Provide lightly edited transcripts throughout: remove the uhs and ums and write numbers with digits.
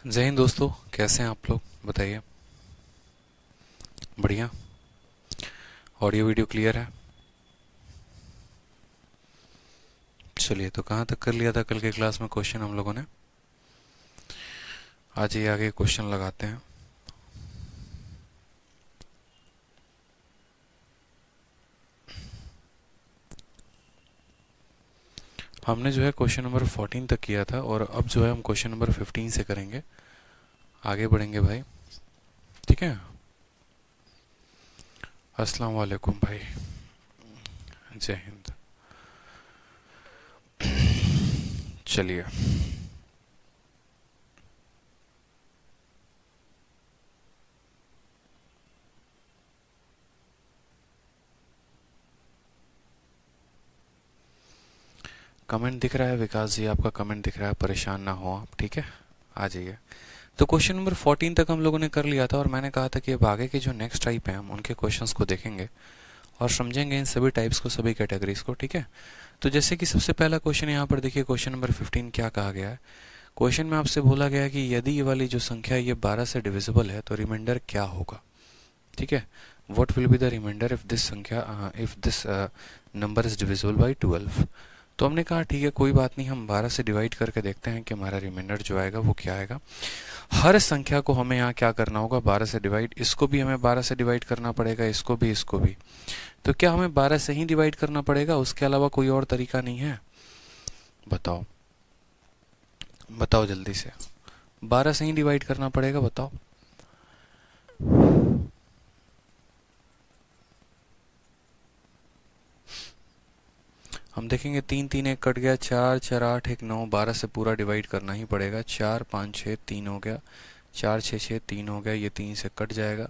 जय हिंद दोस्तों, कैसे हैं आप लोग? बताइए। बढ़िया। ऑडियो वीडियो क्लियर है? चलिए, तो कहाँ तक कर लिया था कल के क्लास में क्वेश्चन हम लोगों ने? आज ये आगे क्वेश्चन लगाते हैं। हमने जो है क्वेश्चन नंबर 14 तक किया था और अब जो है हम क्वेश्चन नंबर 15 से करेंगे। आगे बढ़ेंगे भाई, ठीक है। अस्सलाम वालेकुम भाई, जय हिंद। चलिए, कमेंट दिख रहा है विकास जी, आपका कमेंट दिख रहा है, परेशान ना हो आप, ठीक है। आ जाइए। तो क्वेश्चन नंबर 14 तक हम लोगों ने कर लिया था और मैंने कहा था कि अब आगे के जो नेक्स्ट टाइप हैं हम उनके क्वेश्चंस को देखेंगे और समझेंगे इन सभी टाइप्स को, सभी कैटेगरीज को, ठीक है। तो जैसे कि सबसे पहला क्वेश्चन यहाँ पर देखिए, क्वेश्चन नंबर 15 क्या कहा गया है। क्वेश्चन में आपसे बोला गया है कि यदि ये वाली जो संख्या है ये 12 से डिविजिबल है तो रिमाइंडर क्या होगा, ठीक है। What will be the reminder if this संख्या if this number is divisible by 12। तो हमने कहा ठीक है, कोई बात नहीं, हम 12 से डिवाइड करके देखते हैं कि हमारा रिमाइंडर जो आएगा वो क्या आएगा। हर संख्या को हमें यहाँ क्या करना होगा, 12 से डिवाइड। इसको भी हमें 12 से डिवाइड करना पड़ेगा, इसको भी, इसको भी। तो क्या हमें 12 से ही डिवाइड करना पड़ेगा, उसके अलावा कोई और तरीका नहीं है? बताओ बताओ जल्दी से। 12 से ही डिवाइड करना पड़ेगा, बताओ। हम देखेंगे 3 3 1 कट गया, 4 4 8 1 9, 12 से पूरा डिवाइड करना ही पड़ेगा। 4 5 6 3 हो गया, 4 6 6 3 हो गया, ये 3 से कट जाएगा।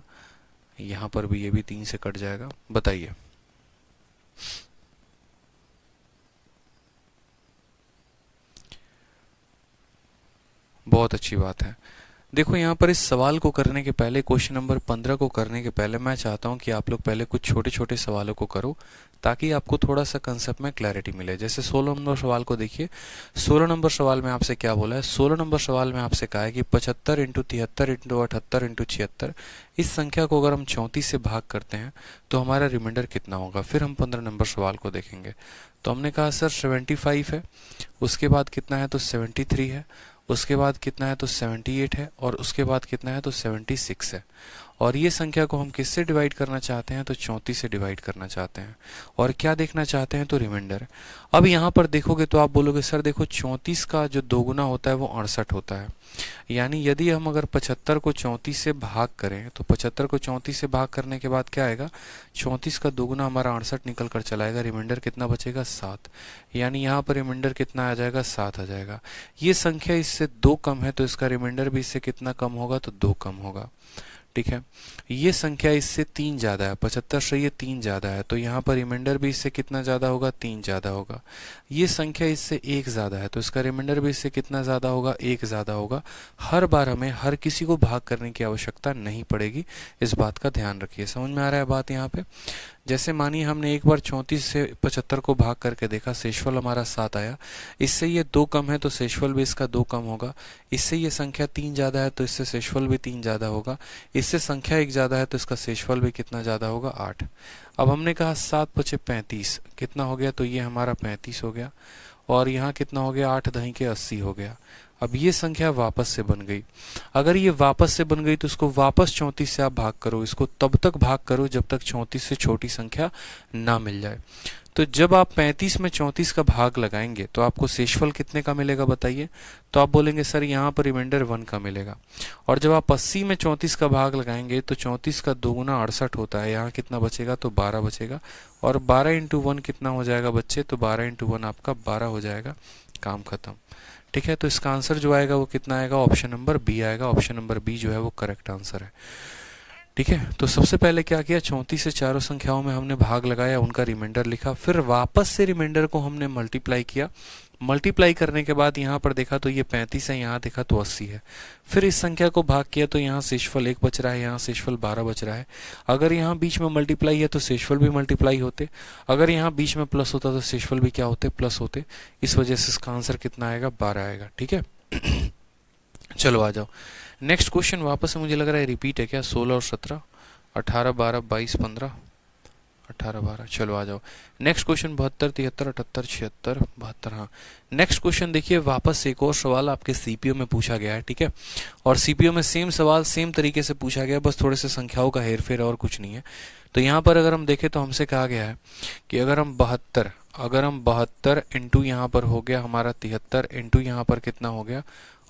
यहाँ पर भी ये भी 3 से कट जाएगा। बताइए। बहुत अच्छी बात है। देखो, यहाँ पर इस सवाल को करने के पहले, क्वेश्चन नंबर 15 को करने के पहले मैं चाहता हूँ कि आप लोग पहले कुछ छोटे छोटे सवालों को करो ताकि आपको थोड़ा सा कंसेप्ट में क्लैरिटी मिले। जैसे 16 नंबर सवाल को देखिए। 16 नंबर सवाल में आपसे क्या बोला है? 16 नंबर सवाल में आपसे कहा है कि 75 इंटू 73 इंटू 78 इंटू 76, इस संख्या को अगर हम 34 से भाग करते हैं तो हमारा रिमाइंडर कितना होगा। फिर हम 15 नंबर सवाल को देखेंगे। तो हमने कहा सर 75 है, उसके बाद कितना है तो 73 है, उसके बाद कितना है तो 78 है, और उसके बाद कितना है तो 76 है। और ये संख्या को हम किससे डिवाइड करना चाहते हैं तो 34 से डिवाइड करना चाहते हैं। और क्या देखना चाहते हैं तो रिमाइंडर। अब यहाँ पर देखोगे तो आप बोलोगे सर देखो, 34 का जो दोगुना होता है वो 68 होता है। यानी यदि हम अगर 75 को 34 से भाग करें तो 75 को 34 से भाग करने के बाद क्या आएगा, 34 का दोगुना हमारा 68 निकल कर चला आएगा। रिमाइंडर कितना बचेगा, 7। यानी यहाँ पर रिमाइंडर कितना आ जाएगा, 7 आ जाएगा। ये संख्या इससे 2 कम है तो इसका रिमाइंडर भी इससे कितना कम होगा तो 2 कम होगा, ठीक है। ये संख्या इससे 3 ज्यादा है, 75 से ये 3 ज्यादा है तो यहाँ पर रिमाइंडर भी इससे कितना ज्यादा होगा, 3 ज्यादा होगा। ये संख्या इससे 1 ज्यादा है तो इसका रिमाइंडर भी इससे कितना ज्यादा होगा, 1 ज्यादा होगा। हर बार हमें हर किसी को भाग करने की आवश्यकता नहीं पड़ेगी, इस बात का ध्यान रखिए। समझ में आ रहा है बात यहाँ पे? जैसे मानिए हमने एक बार 34 से 75 को भाग करके देखा, शेषफल हमारा 7 आया। इससे ये 2 कम है तो शेषफल भी इसका 2 कम होगा। इससे ये संख्या 3 ज्यादा है तो इससे शेषफल भी 3 ज्यादा होगा। इससे संख्या 1 ज्यादा है तो इसका शेषफल भी कितना ज्यादा होगा, 8। अब हमने कहा 7 पचे 35 कितना हो गया, तो ये हमारा 35 हो गया। और यहाँ कितना हो गया, 8 दही के 80 हो गया। अब ये संख्या वापस से बन गई। अगर ये वापस से बन गई तो इसको वापस 34 से आप भाग करो, इसको तब तक भाग करो जब तक 34 से छोटी संख्या ना मिल जाए। तो जब आप 35 में 34 का भाग लगाएंगे तो आपको शेषफल कितने का मिलेगा बताइए। तो आप बोलेंगे सर यहाँ पर रिमाइंडर 1 का मिलेगा। और जब आप 80 में 34 का भाग लगाएंगे तो 34 का दोगुना 68 होता है, यहाँ कितना बचेगा तो 12 बचेगा। और 12 इंटू 1 कितना हो जाएगा बच्चे, तो 12 इंटू 1 आपका 12 हो जाएगा। काम खत्म, ठीक है। तो इसका आंसर जो आएगा वो कितना आएगा, ऑप्शन नंबर बी आएगा। ऑप्शन नंबर बी जो है वो करेक्ट आंसर है, ठीक है। तो सबसे पहले क्या किया, 34 से चारों संख्याओं में हमने भाग लगाया, उनका रिमाइंडर लिखा, फिर वापस से रिमाइंडर को हमने मल्टीप्लाई किया। मल्टीप्लाई करने के बाद यहाँ पर देखा तो ये 35 है, यहाँ देखा तो 80 है। फिर इस संख्या को भाग किया तो यहाँ शेषफल 1 बच रहा है, यहाँ शेषफल 12 बच रहा है। अगर यहाँ बीच में मल्टीप्लाई है तो शेषफल भी मल्टीप्लाई होते, अगर यहाँ बीच में प्लस होता तो शेषफल भी क्या होते, प्लस होते। इस वजह से इसका आंसर कितना आएगा, 12 आएगा, ठीक है। चलो आ जाओ। नेक्स्ट क्वेश्चन वापस से मुझे लग रहा है रिपीट है क्या? 16 और 17, 18 12 22 15, 18 12। चलो आ जाओ। Next question 72 73 78 76 72। हाँ, नेक्स्ट क्वेश्चन देखिए, वापस से एक और सवाल आपके सीपीयू में पूछा गया है, ठीक है। और सीपीयू में सेम सवाल सेम तरीके से पूछा गया, बस थोड़े से संख्याओं का हेरफेर और कुछ नहीं है। तो यहाँ पर अगर हम देखें तो हमसे कहा गया है कि अगर हम 72 इंटू यहाँ पर हो गया हमारा 73, इंटू यहाँ पर कितना हो गया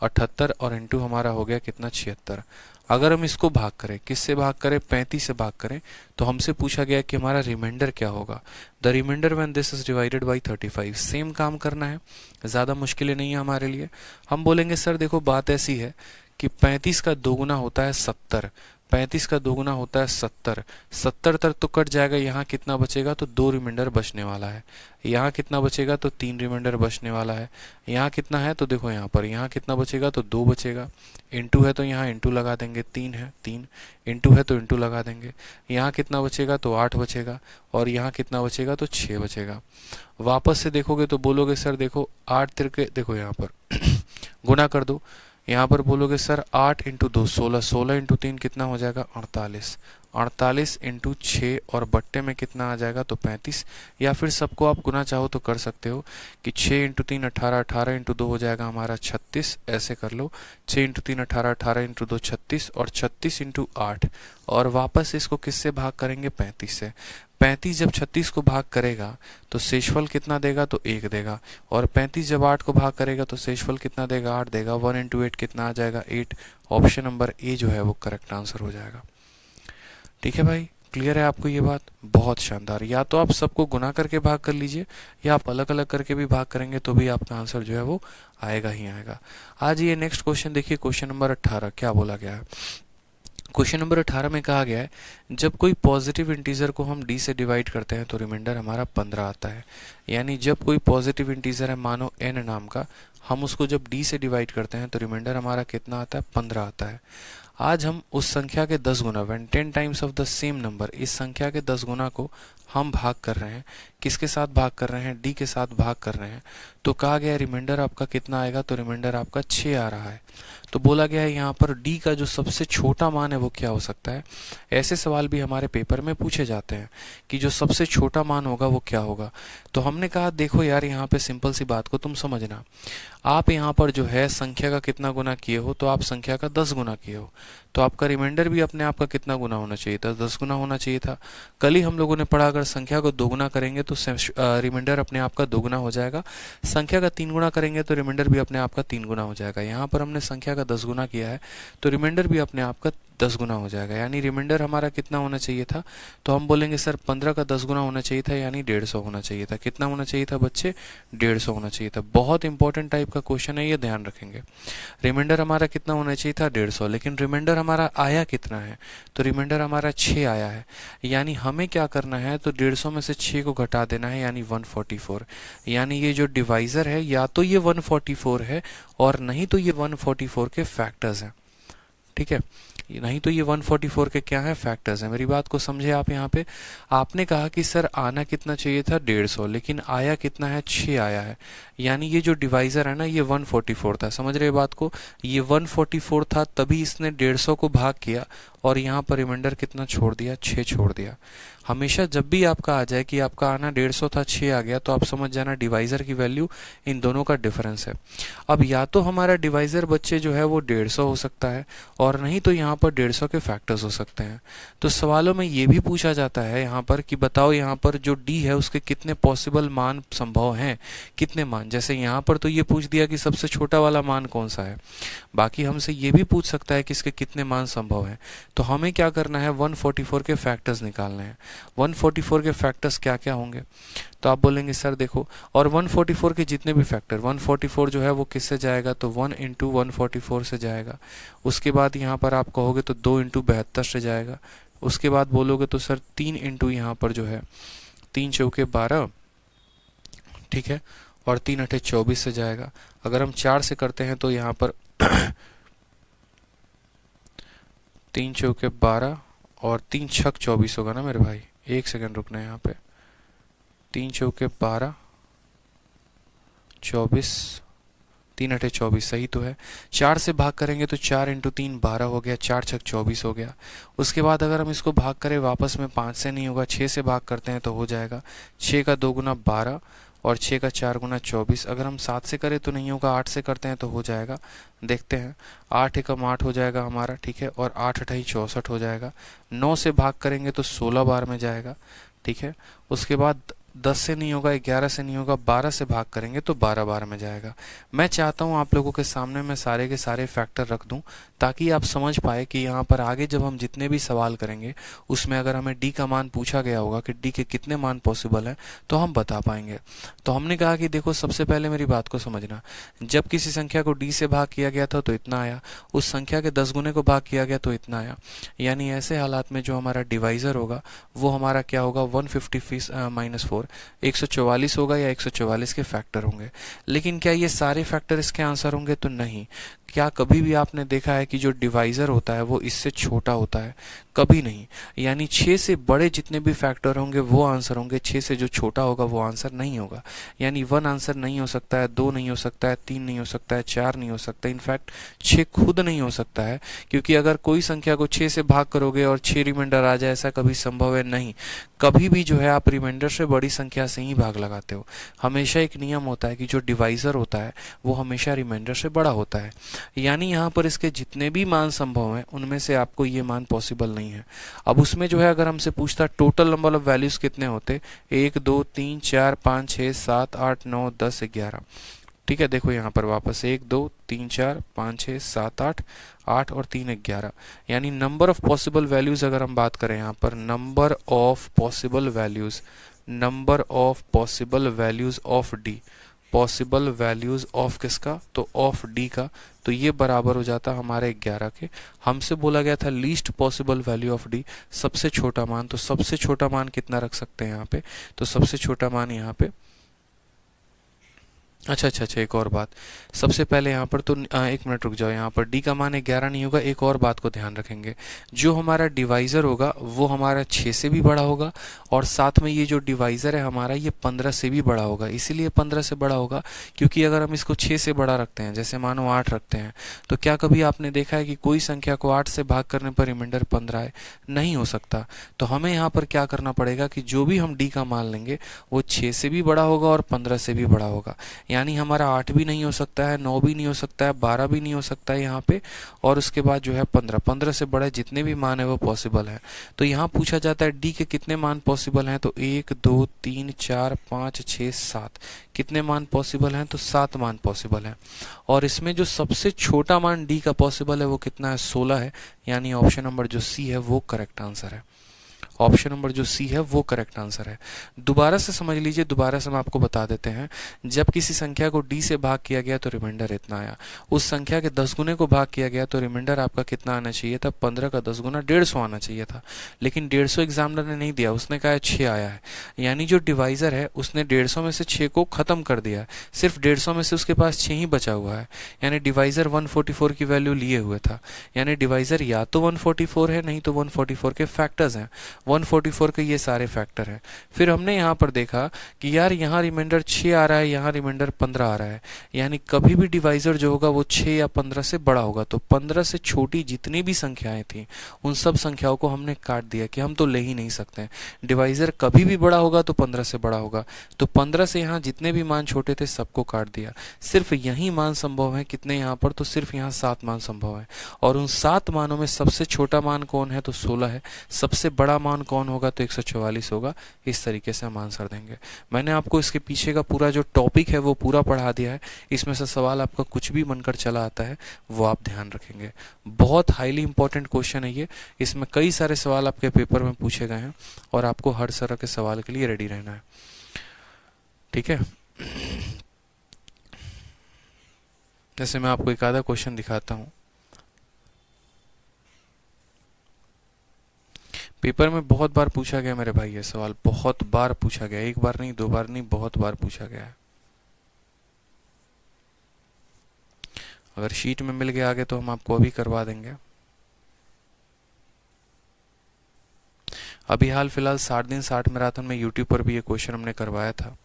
78, और इंटू हमारा हो गया कितना 76। अगर हम इसको भाग करें, किससे भाग करें? 35 से भाग करें, तो हमसे पूछा गया कि हमारा रिमाइंडर क्या होगा। The reminder when this is divided by 35। Same काम करना है, ज़्यादा मुश्किलें नहीं है हमारे लिए। हम बोलेंगे सर देखो बात ऐसी है कि 35 का दोगुना होता है 70, 35 का दोगुना होता है 70, 70 तक तो कट जाएगा, यहाँ कितना बचेगा? तो 2 रिमाइंडर बचने वाला है। यहाँ कितना बचेगा? तो 3 रिमाइंडर बचने वाला है। यहाँ कितना है? तो देखो यहाँ पर, यहाँ कितना बचेगा? तो 2 बचेगा। इंटू है तो यहाँ इंटू लगा देंगे, 3 है 3, इंटू है तो इंटू लगा देंगे। यहाँ कितना बचेगा? तो 8 बचेगा, और यहाँ कितना बचेगा? तो 6 बचेगा। वापस से देखोगे तो बोलोगे सर देखो 8 तिरके, देखो यहाँ पर गुना कर दो। यहाँ पर बोलोगे सर 8 इंटू 2 16, 16 इंटू 3 कितना हो जाएगा? 48, 48 इंटू 6 और बट्टे में कितना आ जाएगा? तो 35। या फिर सबको आप गुना चाहो तो कर सकते हो कि 6 इंटू 3 18, 18 इंटू 2 हो जाएगा हमारा 36, ऐसे कर लो। 6 इंटू 3 18, 18 इंटू 2 36, और 36 इंटू 8, और वापस इसको किससे भाग करेंगे? 35 से। 35 जब 36 को भाग करेगा तो शेषफल कितना देगा? तो 1 देगा। और 35 जब 8 को भाग करेगा तो शेषफल कितना देगा? 8 देगा। 1 इंटू 8 कितना आ जाएगा? 8। ऑप्शन नंबर ए जो है वो करेक्ट आंसर हो जाएगा। ठीक है भाई, क्लियर है आपको ये बात? बहुत शानदार। या तो आप सबको गुना करके भाग कर लीजिए, या आप अलग अलग करके भी भाग करेंगे तो भी आपका आंसर जो है वो आएगा ही आएगा। आज ये नेक्स्ट क्वेश्चन देखिए, क्वेश्चन नंबर 18 क्या बोला गया है। क्वेश्चन नंबर 18 में कहा गया है जब कोई पॉजिटिव इंटीजर को हम d से डिवाइड करते हैं तो रिमाइंडर हमारा 15 आता है। यानी जब कोई पॉजिटिव इंटीजर है, मानो n नाम का, हम उसको जब d से डिवाइड करते हैं तो रिमाइंडर हमारा कितना आता है? 15 आता है। आज हम उस संख्या के 10 गुना, when 10 times of the same number, इस संख्या के 10 गुना को हम भाग कर रहे हैं। किसके साथ भाग कर रहे हैं? d के साथ भाग कर रहे हैं। तो कहा गया रिमाइंडर आपका कितना आएगा? तो रिमाइंडर आपका 6 आ रहा है। तो बोला गया है यहाँ पर d का जो सबसे छोटा मान है वो क्या हो सकता है। ऐसे सवाल भी हमारे पेपर में पूछे जाते हैं कि जो सबसे छोटा मान होगा वो क्या होगा। तो हमने कहा देखो यार, यहाँ पे सिंपल सी बात को तुम समझना। आप यहाँ पर जो है संख्या का कितना गुना किए हो? तो आप संख्या का 10 गुना किए हो, तो आपका रिमाइंडर भी अपने आप का कितना गुना होना चाहिए था? 10 गुना होना चाहिए था। कल ही हम लोगों ने पढ़ा अगर संख्या को 2 गुना करेंगे तो रिमाइंडर अपने आप का 2 गुना हो जाएगा। संख्या का 3 गुना करेंगे तो रिमाइंडर भी अपने आप का 3 गुना हो जाएगा। यहाँ पर हमने संख्या का 10 गुना किया है तो रिमाइंडर भी अपने आप का 10 गुना हो जाएगा। यानी रिमाइंडर हमारा कितना होना चाहिए था? तो हम बोलेंगे सर 15 का 10 गुना होना चाहिए था, यानी 150 होना चाहिए था। कितना होना चाहिए था बच्चे? 150 होना चाहिए था। बहुत इंपॉर्टेंट टाइप का क्वेश्चन है, ये ध्यान रखेंगे। रिमाइंडर हमारा कितना होना चाहिए था? 150, लेकिन रिमाइंडर हमारा आया कितना है? तो रिमाइंडर हमारा 6 आया है। यानी हमें क्या करना है? तो 150 में से 6 को घटा देना है, यानी 144। यानी ये जो डिवाइजर है या तो ये 144 है और नहीं तो ये 144 के फैक्टर्स हैं। ठीक है, नहीं तो ये 144 के क्या है? फैक्टर्स हैं। मेरी बात को समझे आप। यहाँ पे आपने कहा कि सर आना कितना चाहिए था? 150, लेकिन आया कितना है? 6 आया है। यानी ये जो डिवाइजर है ना, ये 144 था। समझ रहे बात को? ये 144 था, तभी इसने 150 को भाग किया और यहाँ पर रिमाइंडर कितना छोड़ दिया? 6 छोड़ दिया। हमेशा जब भी आपका आ जाए कि आपका आना 150 था, 6 आ गया, तो आप समझ जाना डिवाइजर की वैल्यू इन दोनों का डिफरेंस है। अब या तो हमारा डिवाइजर बच्चे जो है वो 150 हो सकता है, और नहीं तो यहाँ पर 150 के फैक्टर्स हो सकते हैं। तो सवालों में ये भी पूछा जाता है यहाँ पर कि बताओ यहाँ पर जो d है उसके कितने पॉसिबल मान संभव हैं, कितने मान। जैसे यहाँ पर तो ये पूछ दिया कि सबसे छोटा वाला मान कौन सा है, बाकी हमसे ये भी पूछ सकता है कि इसके कितने मान संभव हैं। तो हमें क्या करना है? 144 के फैक्टर्स निकालने हैं। 144 के फैक्टर्स क्या क्या होंगे? तो आप बोलेंगे सर देखो, और 144 के जितने भी फैक्टर, 144 जो है वो किससे जाएगा? तो 1 इंटू 144 से जाएगा। उसके बाद यहाँ पर आप कहोगे तो 2 इंटू 72 से जाएगा। उसके बाद बोलोगे तो सर 3 इंटू यहाँ पर जो है 3 चौके 12, ठीक है, और 3 अठे 24 से जाएगा। अगर हम 4 से करते हैं तो यहाँ पर 3 चौके 12 और 3 छक 24 होगा ना मेरे भाई। एक सेकंड रुकना है यहाँ पे। 3 चौके 12, 24, 3 अठे 24 सही तो है। 4 से भाग करेंगे तो 4 इंटू 3 12 हो गया, 4 छक 24 हो गया। उसके बाद अगर हम इसको भाग करें वापस में 5 से नहीं होगा, 6 से भाग करते हैं तो हो जाएगा 6 का 2 गुना 12 और 6 का 4 गुना 24। अगर हम 7 से करें तो नहीं होगा, 8 से करते हैं तो हो जाएगा। देखते हैं, 8 एकम 8 हो जाएगा हमारा, ठीक है, और 8 अठाई 64 हो जाएगा। 9 से भाग करेंगे तो 16 बार में जाएगा, ठीक है। उसके बाद 10 से नहीं होगा, 11 से नहीं होगा, 12 से भाग करेंगे तो 12 बार में जाएगा। मैं चाहता हूं आप लोगों के सामने मैं सारे के सारे फैक्टर रख दूं ताकि आप समझ पाए कि यहाँ पर आगे जब हम जितने भी सवाल करेंगे उसमें अगर हमें डी का मान पूछा गया होगा कि डी के कितने मान पॉसिबल हैं तो हम बता पाएंगे। तो हमने कहा कि देखो सबसे पहले मेरी बात को समझना, जब किसी संख्या को डी से भाग किया गया था तो इतना आया, उस संख्या के 10 गुने को भाग किया गया तो इतना आया। यानी ऐसे हालात में जो हमारा डिवाइजर होगा वो हमारा क्या होगा, 150 माइनस 4 144 होगा या 144 के फैक्टर होंगे। लेकिन क्या ये सारे फैक्टर इसके आंसर होंगे, तो नहीं। क्या कभी भी आपने देखा है कि जो डिवाइजर होता है वो इससे छोटा होता है? कभी नहीं। यानी 6 से बड़े जितने भी फैक्टर होंगे वो आंसर होंगे, 6 से जो छोटा होगा वो आंसर नहीं होगा। यानी 1 आंसर नहीं हो सकता है, 2 नहीं हो सकता है, 3 नहीं हो सकता है, 4 नहीं हो सकता, इनफैक्ट 6 खुद नहीं हो सकता है। क्योंकि अगर कोई संख्या को 6 से भाग करोगे और 6 रिमाइंडर आ जाए, ऐसा कभी संभव है नहीं। कभी भी जो है आप रिमाइंडर से बड़ी संख्या से ही भाग लगाते हो। हमेशा एक नियम होता है कि जो डिवाइजर होता है वो हमेशा रिमाइंडर से बड़ा होता है। यानी यहाँ पर इसके जितने भी मान संभव हैं उनमें से आपको ये मान पॉसिबल नहीं है। अब उसमें जो है अगर हमसे पूछता टोटल नंबर ऑफ वैल्यूज कितने होते, 1 2 3 4 5 6 7 8 9 10 11, ठीक है। देखो यहाँ पर वापस 1 2 3 4 5 6 7 8 8 और 3 11, यानी नंबर ऑफ पॉसिबल वैल्यूज अगर हम बात करें यहाँ पर number of possible values, number of possible values of D, possible values of किसका, तो ऑफ डी का, तो ये बराबर हो जाता हमारे 11 के। हमसे बोला गया था least possible value of D, सबसे छोटा मान, तो सबसे छोटा मान कितना रख सकते हैं यहाँ पे, तो सबसे छोटा मान यहाँ पे, अच्छा, एक और बात, सबसे पहले यहाँ पर तो 1 मिनट रुक जाओ, यहाँ पर d का मान 11 नहीं होगा। एक और बात को ध्यान रखेंगे, जो हमारा डिवाइजर होगा वो हमारा 6 से भी बड़ा होगा और साथ में ये जो डिवाइजर है हमारा ये 15 से भी बड़ा होगा। इसीलिए 15 से बड़ा होगा क्योंकि अगर हम इसको 6 से बड़ा रखते हैं, जैसे मानो 8 रखते हैं, तो क्या कभी आपने देखा है कि कोई संख्या को 8 से भाग करने पर रिमाइंडर 15 है? नहीं हो सकता। तो हमें यहाँ पर क्या करना पड़ेगा कि जो भी हम d का मान लेंगे वो 6 से भी बड़ा होगा और 15 से भी बड़ा होगा। यानी हमारा 8 भी नहीं हो सकता है, 9 भी नहीं हो सकता है, 12 भी नहीं हो सकता है यहाँ पे, और उसके बाद जो है 15 से बड़े जितने भी मान है वो पॉसिबल है। तो यहाँ पूछा जाता है डी के कितने मान पॉसिबल हैं, तो 1 2 3 4 5 6 7, कितने मान पॉसिबल हैं, तो 7 मान पॉसिबल हैं। और इसमें जो सबसे छोटा मान डी का पॉसिबल है वो कितना है, 16 है। यानी ऑप्शन नंबर जो सी है वो करेक्ट आंसर है। ऑप्शन नंबर जो सी है वो करेक्ट आंसर है। दोबारा से समझ लीजिए, दोबारा से हम आपको बता देते हैं, जब किसी संख्या को डी से भाग किया गया तो रिमाइंडर इतना आया, उस संख्या के 10 गुने को भाग किया गया तो रिमाइंडर आपका कितना आना चाहिए था, 15 का 10 गुना 150 आना चाहिए था। लेकिन 150 एग्जामिनर ने नहीं दिया, उसने कहा 6 आया है। यानी जो डिवाइजर है उसने 150 में से 6 को खत्म कर दिया है, सिर्फ 150 में से उसके पास 6 ही बचा हुआ है। यानी डिवाइजर 144 की वैल्यू लिए हुए था। यानी डिवाइजर या तो 144 है, नहीं तो 144 के फैक्टर्स हैं। 144 के ये सारे फैक्टर हैं। फिर हमने यहाँ पर देखा कि यार यहाँ रिमाइंडर 6 आ रहा है, यहाँ रिमाइंडर 15 आ रहा है। यानी कभी भी डिवाइजर जो होगा वो 6 या 15 से बड़ा होगा। तो 15 से छोटी जितनी भी संख्याएं थी उन सब संख्याओं को हमने काट दिया कि हम तो ले ही नहीं सकते। डिवाइजर कभी भी बड़ा होगा तो 15 से बड़ा होगा। तो 15 से यहाँ जितने भी मान छोटे थे सबको काट दिया। सिर्फ यही मान संभव है, कितने यहाँ पर, तो सिर्फ यहाँ 7 मान संभव है। और उन 7 मानों में सबसे छोटा मान कौन है, तो 16 है। सबसे बड़ा मान कौन होगा, तो 144 होगा। इस तरीके से हम आंसर देंगे। मैंने आपको इसके पीछे का पूरा जो टॉपिक है वो पूरा पढ़ा दिया है। इसमें से सवाल आपका कुछ भी बनकर चला आता है वो आप ध्यान रखेंगे। बहुत हाईली इंपॉर्टेंट क्वेश्चन है ये। इसमें कई सारे सवाल आपके पेपर में पूछे गए हैं और आपको हर तरह के सवाल के लिए रेडी रहना है, ठीक है। जैसे मैं आपको एक आधा क्वेश्चन दिखाता हूं। पेपर में बहुत बार पूछा गया मेरे भाई, ये सवाल बहुत बार पूछा गया, एक बार नहीं, 2 बार नहीं, बहुत बार पूछा गया है। अगर शीट में मिल गया आगे तो हम आपको अभी करवा देंगे। अभी हाल फिलहाल 60 दिन 60 मैराथन में यूट्यूब पर भी ये क्वेश्चन हमने करवाया था।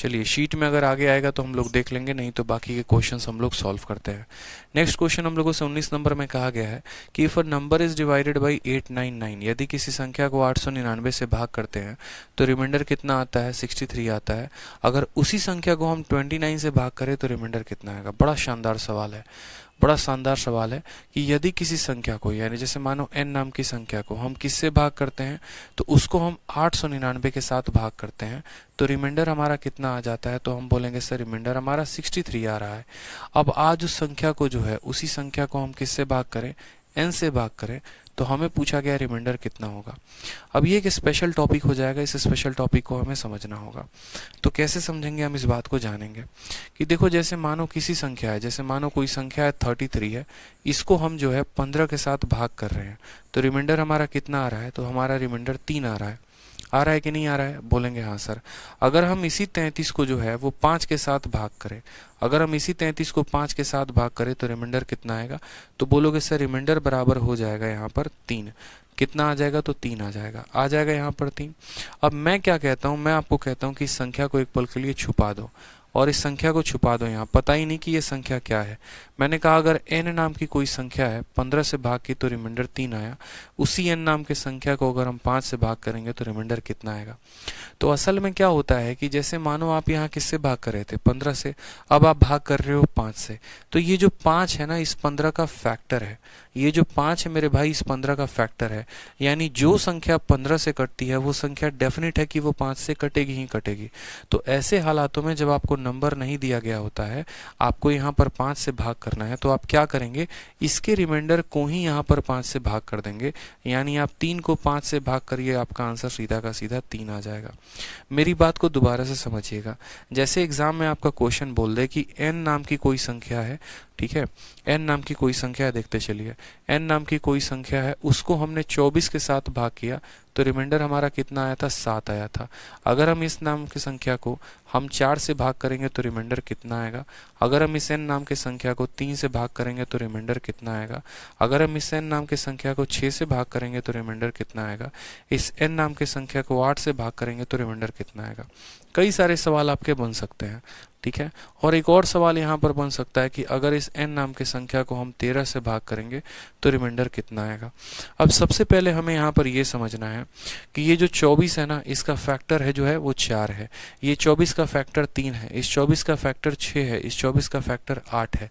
चलिए शीट में अगर आगे आएगा तो हम लोग देख लेंगे, नहीं तो बाकी के क्वेश्चंस हम लोग सॉल्व करते हैं। नेक्स्ट क्वेश्चन हम लोगों से 19 नंबर में कहा गया है कि if a number is divided bye 899, यदि किसी संख्या को 899 से भाग करते हैं तो रिमाइंडर कितना आता है, 63 आता है। अगर उसी संख्या को हम 29 से भाग करें तो रिमाइंडर कितना आएगा। बड़ा शानदार सवाल है, बड़ा शानदार सवाल है कि यदि किसी संख्या को, यानी जैसे मानो n नाम की संख्या को हम किससे भाग करते हैं, तो उसको हम 899 के साथ भाग करते हैं तो रिमाइंडर हमारा कितना आ जाता है। तो हम बोलेंगे सर रिमाइंडर हमारा 63 आ रहा है। अब आज उस संख्या को जो है, उसी संख्या को हम किससे भाग करें, n से भाग करें, तो हमें पूछा गया रिमाइंडर कितना होगा। अब ये एक स्पेशल टॉपिक हो जाएगा, इस स्पेशल टॉपिक को हमें समझना होगा। तो कैसे समझेंगे हम इस बात को जानेंगे कि देखो जैसे मानो किसी संख्या है, जैसे मानो कोई संख्या है 33 है, इसको हम जो है 15 के साथ भाग कर रहे हैं तो रिमाइंडर हमारा कितना आ रहा है, तो हमारा रिमाइंडर 3 आ रहा है। आ रहा है कि नहीं आ रहा है, बोलेंगे हाँ सर। अगर हम इसी 33 को जो है वो 5 के साथ भाग करें, अगर हम इसी 33 को 5 के साथ भाग करें तो रिमाइंडर कितना आएगा, तो बोलोगे सर रिमाइंडर बराबर हो जाएगा यहाँ पर 3। कितना आ जाएगा, तो 3 आ जाएगा, आ जाएगा यहाँ पर 3। अब मैं क्या कहता हूँ, मैं आपको कहता हूँ कि इस संख्या को एक पल के लिए छुपा दो और इस संख्या को छुपा दो, यहाँ पता ही नहीं कि ये संख्या क्या है। मैंने कहा अगर n नाम की कोई संख्या है, 15 से भाग की तो रिमाइंडर 3 आया। उसी n नाम की संख्या को अगर हम 5 से भाग करेंगे तो रिमाइंडर कितना आएगा। तो असल में क्या होता है कि जैसे मानो आप यहाँ किससे भाग कर रहे थे, 15 से, अब आप भाग कर रहे हो 5 से, तो ये जो 5 है ना, इस 15 का फैक्टर है। ये जो 5 है मेरे भाई, इस 15 का फैक्टर है। यानी जो संख्या 15 से कटती है वो संख्या डेफिनेट है कि वो 5 से कटेगी ही कटेगी। तो ऐसे हालातों में जब आपको नंबर नहीं दिया गया होता है, आपको यहाँ पर 5 से भाग करना है, तो आप क्या करेंगे, इसके रिमाइंडर को ही यहाँ पर 5 से भाग कर देंगे। यानी आप 3 को 5 से भाग करिए, आपका आंसर सीधा का सीधा 3 आ जाएगा। मेरी बात को दोबारा से समझिएगा। जैसे एग्जाम में आपका क्वेश्चन बोल दे कि n नाम की कोई संख्या है, ठीक है, n नाम की कोई संख्या है, देखते चलिए n नाम की कोई संख्या है, उसको हमने 24 के साथ भाग किया तो रिमाइंडर हमारा कितना आया था, 7 आया था। अगर हम इस नाम की संख्या को हम 4 से भाग करेंगे तो रिमाइंडर कितना आएगा। अगर हम इस n नाम की संख्या को 3 से भाग करेंगे तो रिमाइंडर कितना आएगा। अगर हम इस n नाम की संख्या को 6 से भाग करेंगे तो रिमाइंडर कितना आएगा। इस n नाम की संख्या को 8 से भाग करेंगे तो रिमाइंडर कितना आएगा। कई सारे सवाल आपके बन सकते हैं, ठीक है। और एक और सवाल यहाँ पर बन सकता है कि अगर इस n नाम की संख्या को हम 13 से भाग करेंगे तो रिमाइंडर कितना आएगा। अब सबसे पहले हमें यहाँ पर ये समझना है कि ये जो 24 है ना, इसका फैक्टर है जो है वो 4 है, ये 24 का फैक्टर 3 है, इस 24 का फैक्टर 6 है, इस 24 का फैक्टर 8 है।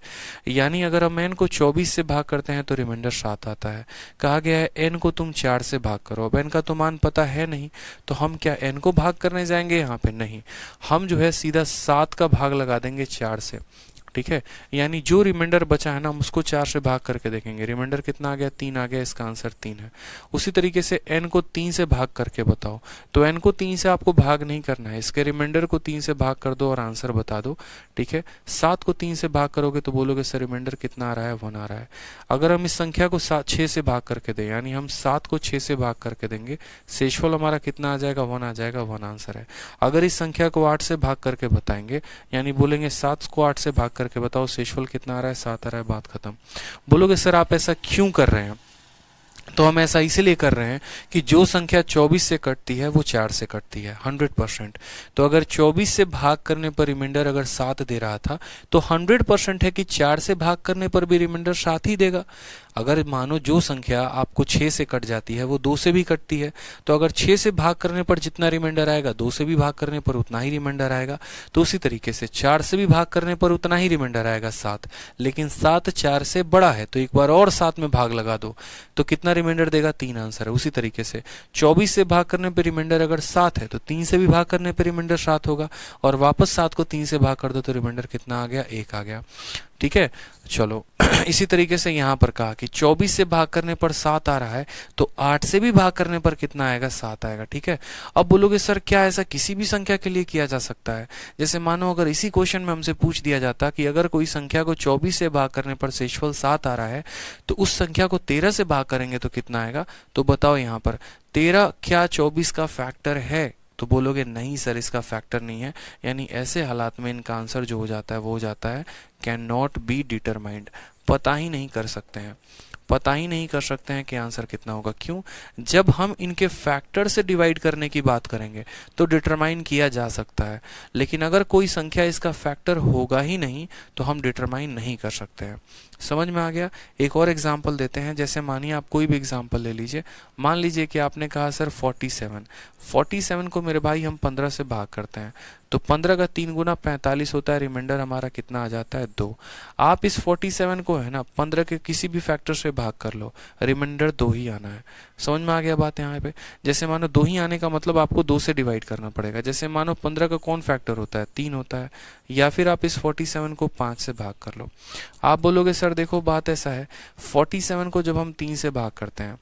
यानी अगर हम n को 24 से भाग करते हैं तो रिमाइंडर 7 आता है। कहा गया है n को तुम 4 से भाग करो। अब n का तो मान पता है नहीं, तो हम क्या n को भाग करने जाएंगे, यहाँ पे नहीं, हम जो है सीधा 7 का भाग लगा देंगे 4 से, ठीक है। यानी जो रिमाइंडर बचा है ना, हम उसको 4 से भाग करके देखेंगे, रिमाइंडर कितना आ गया, 3 आ गया, इसका आंसर 3 है। उसी तरीके से n को 3 से भाग करके बताओ, तो n को 3 से आपको भाग नहीं करना है, इसके रिमाइंडर को 3 से भाग कर दो और आंसर बता दो, ठीक है। 7 को 3 से भाग करोगे तो बोलोगे सर रिमाइंडर कितना आ रहा है, 1 आ रहा है। अगर हम इस संख्या को 6 से भाग करके दें, यानी हम 7 को 6 से भाग करके देंगे, शेषफल हमारा कितना आ जाएगा, 1 आ जाएगा, 1 आंसर है। अगर इस संख्या को 8 से भाग करके बताएंगे, यानी बोलेंगे 7 को 8 से भाग करके बताओ, शेषफल कितना आ रहा है, 7 आ रहा है, बात खत्म। बोलोगे सर आप ऐसा क्यों कर रहे हैं, तो हम ऐसा इसलिए कर रहे हैं कि जो संख्या 24 से कटती है वो 4 से कटती है 100%। तो अगर 24 से भाग करने पर रिमाइंडर अगर 7 दे रहा था तो 100% है कि 4 से भाग करने पर भी रिमाइंडर 7 ही देगा। अगर मानो जो संख्या आपको 6 से कट जाती है वो 2 से भी कटती है, तो अगर 6 से भाग करने पर जितना रिमाइंडर आएगा 2 से भी भाग करने पर उतना ही रिमाइंडर आएगा। तो उसी तरीके से 4 से भी भाग करने पर उतना ही रिमाइंडर आएगा 7, लेकिन 7 4 से बड़ा है तो एक बार और 7 में भाग लगा दो तो कितना रिमाइंडर देगा, 3 आंसर है। उसी तरीके से 24 से भाग करने पर रिमाइंडर अगर 7 है तो 3 से भी भाग करने पर रिमाइंडर 7 होगा, और वापस 7 को 3 से भाग कर दो तो रिमाइंडर कितना आ गया, 1 आ गया, ठीक है। चलो इसी तरीके से यहाँ पर कहा कि 24 से भाग करने पर 7 आ रहा है तो 8 से भी भाग करने पर कितना आएगा, 7 आएगा, ठीक है। अब बोलोगे सर क्या ऐसा किसी भी संख्या के लिए किया जा सकता है। जैसे मानो अगर इसी क्वेश्चन में हमसे पूछ दिया जाता कि अगर कोई संख्या को 24 से भाग करने पर शेषफल 7 आ रहा है तो उस संख्या को 13 से भाग करेंगे तो कितना आएगा। तो बताओ यहाँ पर 13 क्या 24 का फैक्टर है, तो बोलोगे नहीं सर इसका फैक्टर नहीं है। यानी ऐसे हालात में इनका आंसर जो हो जाता है वो हो जाता है कैन नॉट बी डिटरमाइंड, पता ही नहीं कर सकते हैं, पता ही नहीं कर सकते हैं कि आंसर कितना होगा। क्यों? जब हम इनके फैक्टर से डिवाइड करने की बात करेंगे तो डिटरमाइन किया जा सकता है, लेकिन अगर कोई संख्या इसका फैक्टर होगा ही नहीं तो हम डिटरमाइन नहीं कर सकते हैं। समझ में आ गया? एक और एग्जाम्पल देते हैं। जैसे मानिए आप कोई भी एग्जाम्पल ले लीजिए। मान लीजिए कि आपने कहा सर 47 को मेरे भाई हम 15 से भाग करते हैं, तो 15 का 3 गुना 45 होता है, रिमाइंडर हमारा कितना आ जाता है 2। आप इस 47 को है ना 15 के किसी भी फैक्टर से भाग कर लो, रिमाइंडर 2 ही आना है। समझ में आ गया बात यहाँ पे? जैसे मानो 2 ही आने का मतलब आपको 2 से डिवाइड करना पड़ेगा। जैसे मानो 15 का कौन फैक्टर होता है? 3 होता है। या फिर आप इस 47 को 5 से भाग कर लो। आप बोलोगे सर देखो बात ऐसा है, 47 को जब हम 3 से भाग करते हैं,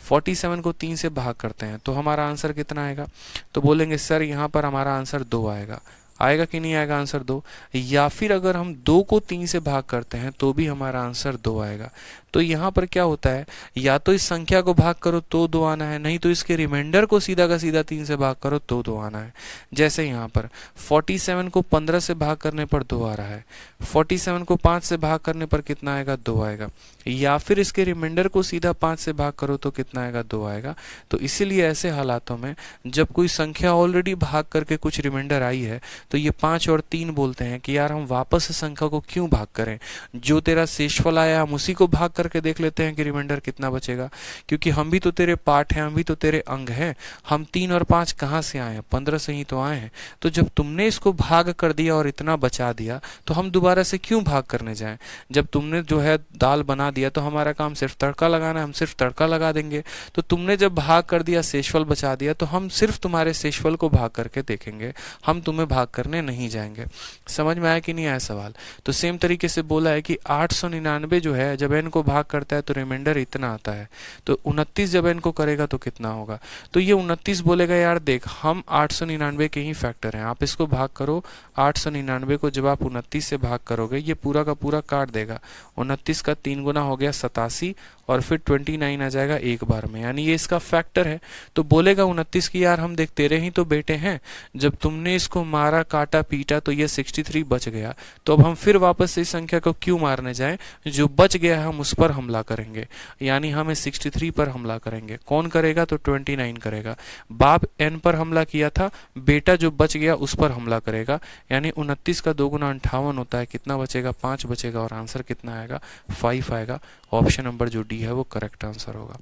47 को 3 से भाग करते हैं तो हमारा आंसर कितना आएगा? तो बोलेंगे सर यहाँ पर हमारा आंसर 2 आएगा। आएगा कि नहीं आएगा आंसर 2? या फिर अगर हम 2 को 3 से भाग करते हैं तो भी हमारा आंसर 2 आएगा। तो यहाँ पर क्या होता है, या तो इस संख्या को भाग करो तो 2 आना है, नहीं तो इसके रिमाइंडर को सीधा का सीधा 3 से भाग करो तो 2 आना है। जैसे यहाँ पर 47 को 15 से भाग करने पर 2 आ रहा है, 47 को 5 से भाग करने पर कितना आएगा? 2 आएगा। या फिर इसके रिमाइंडर को सीधा 5 से भाग करो तो कितना आएगा? 2 आएगा। तो इसीलिए ऐसे हालातों में जब कोई संख्या ऑलरेडी भाग करके कुछ रिमाइंडर आई है तो ये 5 और 3 बोलते हैं कि यार हम वापस से संख्या को क्यों भाग करें, जो तेरा शेषफल आया हम उसी को भाग करके देख लेते हैं कि रिमाइंडर कितना बचेगा। क्योंकि हम भी तो तेरे पार्ट हैं, हम भी तो तेरे अंग हैं। हम 3 और 5 कहाँ से आए हैं? 15 से ही तो आए हैं। तो जब तुमने इसको भाग कर दिया और इतना बचा दिया तो हम दोबारा से क्यों भाग करने जाएं? जब तुमने जो है दाल बना दिया तो हमारा काम सिर्फ तड़का लगाना है, हम सिर्फ तड़का लगा देंगे। तो तुमने जब भाग कर दिया, शेषफल बचा दिया, तो हम सिर्फ तुम्हारे शेषफल को भाग करके देखेंगे, हम तुम्हें भाग करने नहीं जाएंगे। समझ में आया कि नहीं आया सवाल? तो सेम तरीके से बोला है कि 899 जो है जब n को भाग करता है तो रिमाइंडर इतना आता है, तो 29 जब n को करेगा तो कितना होगा? तो ये 29 बोलेगा यार देख हम 899 के ही फैक्टर हैं, आप इसको भाग करो। 899 को जब आप 29 से भाग करोगे ये पूरा का पूरा काट देगा। 29 का 3 गुना हो गया 87 और फिर 29 आ जाएगा एक बार में, यानी ये इसका फैक्टर है। तो बोलेगा 29 की यार हम देख तेरे ही तो बेटे हैं, जब तुमने इसको मारा काटा पीटा तो ये 63 बच गया, तो अब हम फिर वापस से इस संख्या को क्यों मारने जाएं? जो बच गया है हम उस पर हमला करेंगे, यानी हम इस 63 पर हमला करेंगे। कौन करेगा? तो 29 करेगा। बाप n पर हमला किया था, बेटा जो बच गया उस पर हमला करेगा, यानी 29 का 2 गुना 58 होता है। कितना बचेगा? 5 बचेगा और आंसर कितना आएगा? 5 आएगा। ऑप्शन नंबर जो डी है वो करेक्ट आंसर होगा।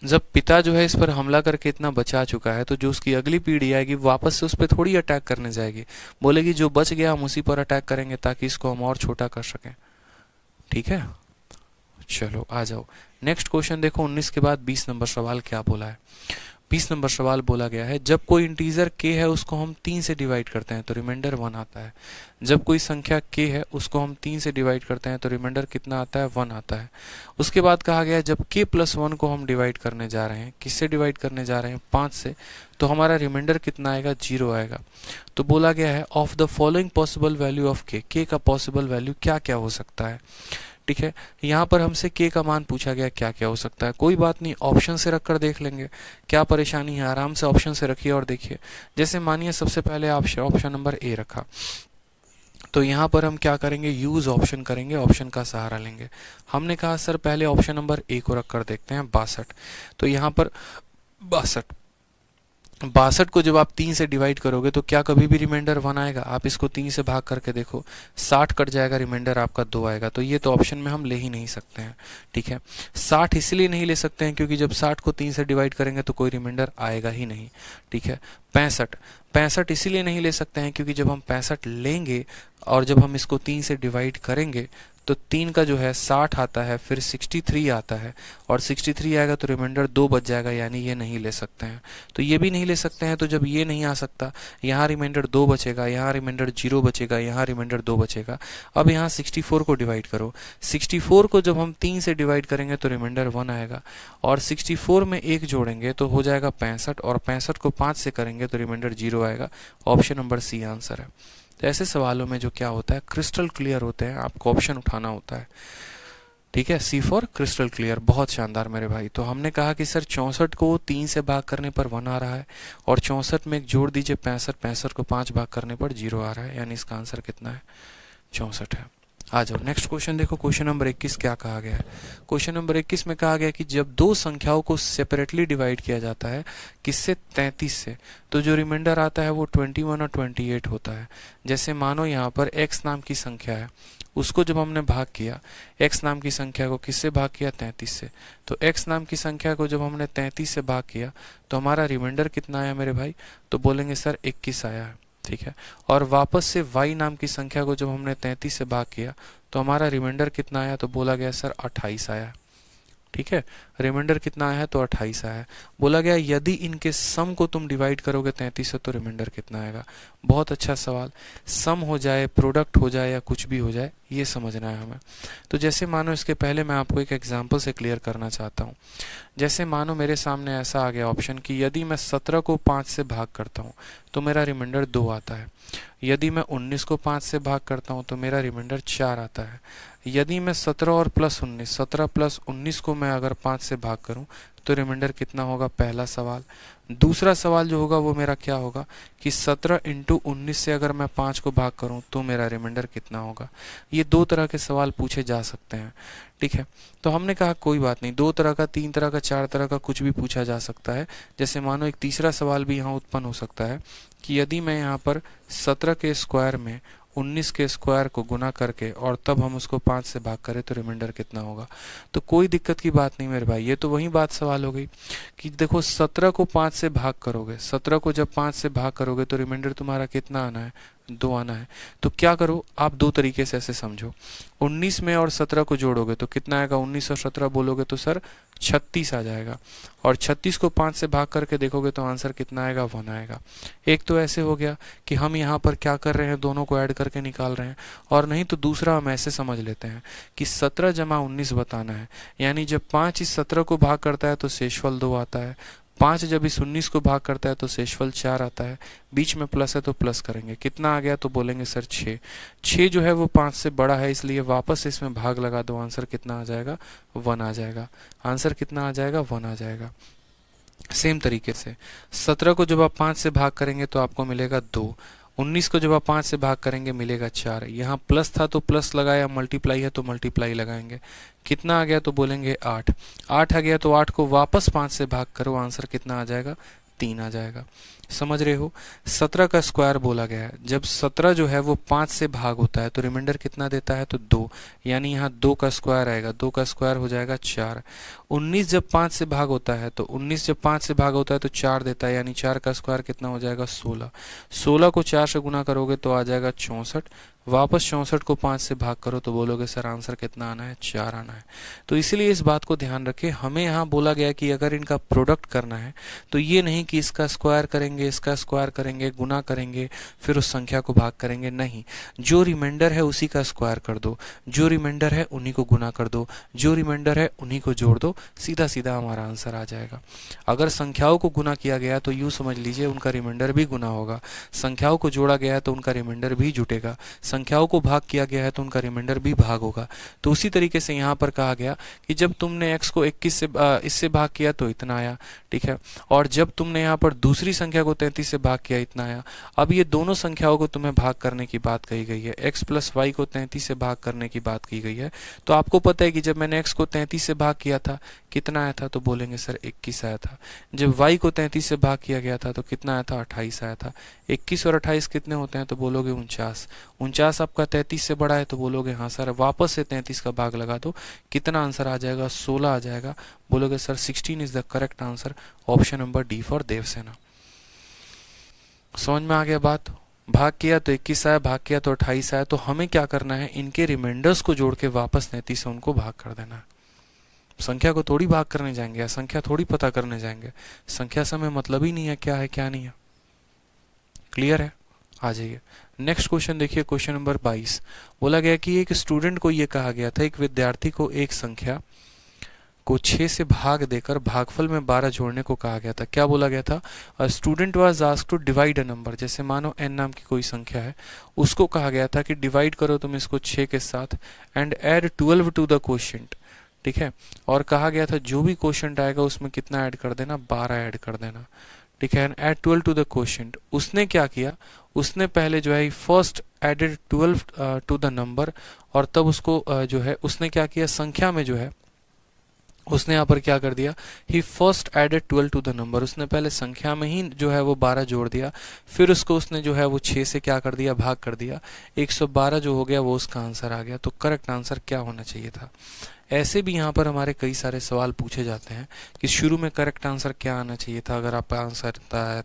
जब पिता जो है इस पर हमला करके इतना बचा चुका है तो जो उसकी अगली पीढ़ी आएगी वापस से उस पर थोड़ी अटैक करने जाएगी, बोलेगी जो बच गया हम उसी पर अटैक करेंगे ताकि इसको हम और छोटा कर सकें। ठीक है, चलो आ जाओ नेक्स्ट क्वेश्चन देखो। 19 के बाद 20 नंबर सवाल क्या बोला है? 20 नंबर सवाल बोला गया है जब कोई इंटीजर k है उसको हम 3 से डिवाइड करते हैं तो रिमाइंडर 1 आता है। जब कोई संख्या k है उसको हम 3 से डिवाइड करते हैं तो रिमाइंडर कितना आता है? 1 आता है। उसके बाद कहा गया है जब k + 1 को हम डिवाइड करने जा रहे हैं, किससे डिवाइड करने जा रहे हैं? 5 से, तो हमारा रिमाइंडर कितना आएगा? 0 आएगा। तो बोला गया है of the following possible value of k का पॉसिबल वैल्यू क्या क्या हो सकता है? ठीक है, यहाँ पर हमसे k का मान पूछा गया क्या क्या हो सकता है। कोई बात नहीं, ऑप्शन से रखकर देख लेंगे, क्या परेशानी है। आराम से ऑप्शन से रखिए और देखिए। जैसे मानिए सबसे पहले आप ऑप्शन नंबर ए रखा, तो यहाँ पर हम क्या करेंगे? यूज ऑप्शन करेंगे, ऑप्शन का सहारा लेंगे। हमने कहा सर पहले ऑप्शन नंबर ए को रखकर देखते हैं 62। तो यहाँ पर 62 को जब आप 3 से डिवाइड करोगे तो क्या कभी भी रिमाइंडर 1 आएगा? आप इसको 3 से भाग करके देखो, 60 कट जाएगा, रिमाइंडर आपका 2 आएगा। तो ये तो ऑप्शन में हम ले ही नहीं सकते हैं। ठीक है, 60 इसलिए नहीं ले सकते हैं क्योंकि जब 60 को 3 से डिवाइड करेंगे तो कोई रिमाइंडर आएगा ही नहीं। ठीक है, 65 इसीलिए नहीं ले सकते हैं क्योंकि जब हम 65 लेंगे और जब हम इसको 3 से डिवाइड करेंगे तो 3 का जो है 60 आता है, फिर 63 आता है और 63 आएगा तो रिमाइंडर 2 बच जाएगा, यानी ये नहीं ले सकते हैं। तो ये भी नहीं ले सकते हैं। तो जब ये नहीं आ सकता, यहाँ रिमाइंडर 2 बचेगा, यहाँ रिमाइंडर 0 बचेगा, यहाँ रिमाइंडर 2 बचेगा। अब यहाँ 64 को डिवाइड करो, 64 को जब हम 3 से डिवाइड करेंगे तो रिमाइंडर 1 आएगा और 64 में 1 जोड़ेंगे तो हो जाएगा 65 और 65 को 5 से करेंगे तो रिमाइंडर 0 आएगा। ऑप्शन नंबर सी आंसर है। तो ऐसे सवालों में जो क्या होता है, क्रिस्टल क्लियर होते हैं, आपको ऑप्शन उठाना होता है। ठीक है, सी फॉर क्रिस्टल क्लियर। बहुत शानदार मेरे भाई। तो हमने कहा कि सर 64 को 3 से भाग करने पर 1 आ रहा है और 64 में एक जोड़ दीजिए 65, 65 को 5 भाग करने पर 0 आ रहा है, यानी इसका आंसर कितना है? 64 है। आ जाओ नेक्स्ट क्वेश्चन देखो। क्वेश्चन नंबर 21 क्या कहा गया है। क्वेश्चन नंबर 21 में कहा गया कि जब दो संख्याओं को सेपरेटली डिवाइड किया जाता है किससे, 33 से, तो जो रिमाइंडर आता है वो 21 और 28 होता है। जैसे मानो यहाँ पर x नाम की संख्या है, उसको जब हमने भाग किया, x नाम की संख्या को किससे भाग किया, 33 से, तो x नाम की संख्या को जब हमने 33 से भाग किया तो हमारा रिमाइंडर कितना आया मेरे भाई, तो बोलेंगे सर 21 आया है। ठीक है, और वापस से y नाम की संख्या को जब हमने 33 से भाग किया तो हमारा रिमाइंडर कितना आया, तो बोला गया सर 28 आया। ठीक है, रिमाइंडर कितना आया है, तो 28 आया है। बोला गया यदि इनके सम को तुम डिवाइड करोगे 33 से तो रिमाइंडर कितना आएगा। बहुत अच्छा सवाल, सम हो जाए, प्रोडक्ट हो जाए या कुछ भी हो जाए, ये समझना है हमें। तो जैसे मानो इसके पहले मैं आपको एक एग्जांपल से क्लियर करना चाहता हूँ। जैसे मानो मेरे सामने ऐसा आ गया ऑप्शन कि यदि मैं 17 को 5 से भाग करता हूँ तो मेरा रिमाइंडर 2 आता है। यदि मैं 19 को 5 से भाग करता हूँ तो मेरा रिमाइंडर 4 आता है। यदि मैं 17 और प्लस 19, 17 प्लस 19 को मैं अगर 5 से भाग करूं तो रिमाइंडर कितना होगा, पहला सवाल। दूसरा सवाल जो होगा वो मेरा क्या होगा कि 17 इंटू 19 से अगर मैं 5 को भाग करूं तो मेरा रिमाइंडर कितना होगा। ये दो तरह के सवाल पूछे जा सकते हैं। ठीक है, तो हमने कहा कोई बात नहीं, 2 तरह का, 3 तरह का, 4 तरह का कुछ भी पूछा जा सकता है। जैसे मानो एक तीसरा सवाल भी यहाँ उत्पन्न हो सकता है कि यदि मैं यहाँ पर 17 के स्क्वायर में 19 के स्क्वायर को गुना करके और तब हम उसको 5 से भाग करें तो रिमाइंडर कितना होगा। तो कोई दिक्कत की बात नहीं मेरे भाई, ये तो वही बात सवाल हो गई कि देखो 17 को 5 से भाग करोगे, 17 को जब 5 से भाग करोगे तो रिमाइंडर तुम्हारा कितना आना है, 2 आना है। तो क्या करो आप, दो तरीके से ऐसे समझो, 19 में और 17 को जोड़ोगे तो कितना आएगा, 19 और 17 बोलोगे तो सर 36 आ जाएगा। और 36 को 5 से भाग करके देखोगे तो आंसर कितना आएगा, 1 आएगा। एक तो ऐसे हो गया कि हम यहाँ पर क्या कर रहे हैं, दोनों को ऐड करके निकाल रहे हैं। और नहीं तो दूसरा हम ऐसे समझ लेते हैं कि 17 जमा 19 बताना है, यानी जब 5 इस 17 को भाग करता है तो शेषफल 2 आता है, 5 जब इस 19 को भाग करता है तो शेषफल 4 आता है, बीच में प्लस है तो प्लस करेंगे, कितना आ गया, तो बोलेंगे सर 6। 6 जो है वो 5 से बड़ा है, इसलिए वापस इसमें भाग लगा दो, आंसर कितना आ जाएगा, 1 आ जाएगा। आंसर कितना आ जाएगा, 1 आ जाएगा। सेम तरीके से 17 को जब आप 5 से भाग करेंगे तो आपको मिलेगा 2, 19 को जब आप 5 से भाग करेंगे मिलेगा 4। यहाँ प्लस था तो प्लस लगाया, मल्टीप्लाई है तो मल्टीप्लाई लगाएंगे, कितना आ गया, तो बोलेंगे 8। 8 आ गया तो 8 को वापस 5 से भाग करो, आंसर कितना आ जाएगा, 3 आ जाएगा। समझ रहे हो, 17 का स्क्वायर बोला गया है, जब 17 जो है वो 5 से भाग होता है तो रिमाइंडर कितना देता है, तो 2, यानी यहाँ 2 का स्क्वायर आएगा, 2 का स्क्वायर हो जाएगा 4। 19 जब 5 से भाग होता है तो 19 जब 5 से भाग होता है तो 4 देता है, यानी 4 का स्क्वायर कितना हो जाएगा, 16। 16 को 4 से गुना करोगे तो आ जाएगा 64। वापस 64 को 5 से भाग करो तो बोलोगे सर आंसर कितना आना है, 4 आना है। तो इसलिए इस बात को ध्यान रखें, हमें यहाँ बोला गया कि अगर इनका प्रोडक्ट करना है तो ये नहीं कि इसका स्क्वायर करेंगे, इसका स्क्वायर करेंगे, गुना करेंगे, फिर उस संख्या को भाग करेंगे, नहीं। जो रिमाइंडर है उसी का स्क्वायर कर दो, जो रिमाइंडर है उन्हीं को गुना कर दो, जो रिमाइंडर है उन्हीं को जोड़ दो, सीधा सीधा हमारा आंसर आ जाएगा। अगर संख्याओं को गुना किया गया तो यूं समझ लीजिए उनका रिमाइंडर भी गुना होगा, संख्याओं को जोड़ा गया है तो उनका रिमाइंडर भी जुटेगा, संख्याओं को भाग किया गया है तो उनका रिमाइंडर भी भाग होगा। तो उसी तरीके से यहाँ पर कहा गया कि जब तुमने x को 21 से इससे भाग किया तो इतना आया, ठीक है, और जब तुमने यहाँ पर दूसरी संख्या को 33 से भाग किया इतना आया। अब ये दोनों संख्याओं को तुम्हें भाग करने की बात कही गई है, x प्लस वाई को 33 से भाग करने की बात की गई है। तो आपको पता है कि जब मैंने x को 33 से भाग किया था कितना आया था, तो बोलेंगे सर 21 आया था। जब y को 33 से भाग किया गया था तो कितना आया था, 28 आया था। 21 और 28 कितने होते हैं, तो बोलोगे 49। 49 आपका 33 से बड़ा है तो बोलोगे हाँ सर, वापस से 33 का भाग लगा दो, कितना आंसर आ जाएगा, 16 आ जाएगा। बोलोगे sir 16 is the correct answer, option number D for Devsena. समझ में आ गया बात। भाग किया तो 21 आया, भाग किया तो 28 आया। तो हमें क्या करना है, इनके रिमाइंडर्स को जोड़ के वापस 33 से उनको भाग कर देना है। संख्या को थोड़ी भाग करने जाएंगे या संख्या थोड़ी पता करने जाएंगे, संख्या से हमें मतलब ही नहीं है क्या है क्या नहीं है। क्लियर है, आ जाइए नेक्स्ट क्वेश्चन देखिए। क्वेश्चन नंबर 22 बोला गया कि एक स्टूडेंट को यह कहा गया था, एक विद्यार्थी को एक संख्या को 6 से भाग देकर भागफल में 12 जोड़ने को कहा गया था। क्या बोला गया था, student was asked to divide a number. जैसे मानो n नाम की कोई संख्या है, उसको कहा गया था कि डिवाइड करो तुम इसको 6 के साथ and add 12 to the quotient, ठीक है, और कहा गया था जो भी क्वोशिएंट आएगा उसमें कितना ऐड कर देना, 12 ऐड कर देना, ठीक है, and add 12 to the quotient. उसने क्या किया, उसने पहले जो है first added 12 to the number, और तब उसको जो है उसने क्या किया, संख्या में जो है उसने यहाँ पर क्या कर दिया, he first added 12 to the number, उसने पहले संख्या में ही जो है वो 12 जोड़ दिया, फिर उसको उसने जो है वो 6 से क्या कर दिया, भाग कर दिया, 112 जो हो गया वो उसका आंसर आ गया। तो करेक्ट आंसर क्या होना चाहिए था। ऐसे भी यहाँ पर हमारे कई सारे सवाल पूछे जाते हैं कि शुरू में करेक्ट आंसर क्या आना चाहिए था, अगर आपका आंसर आता है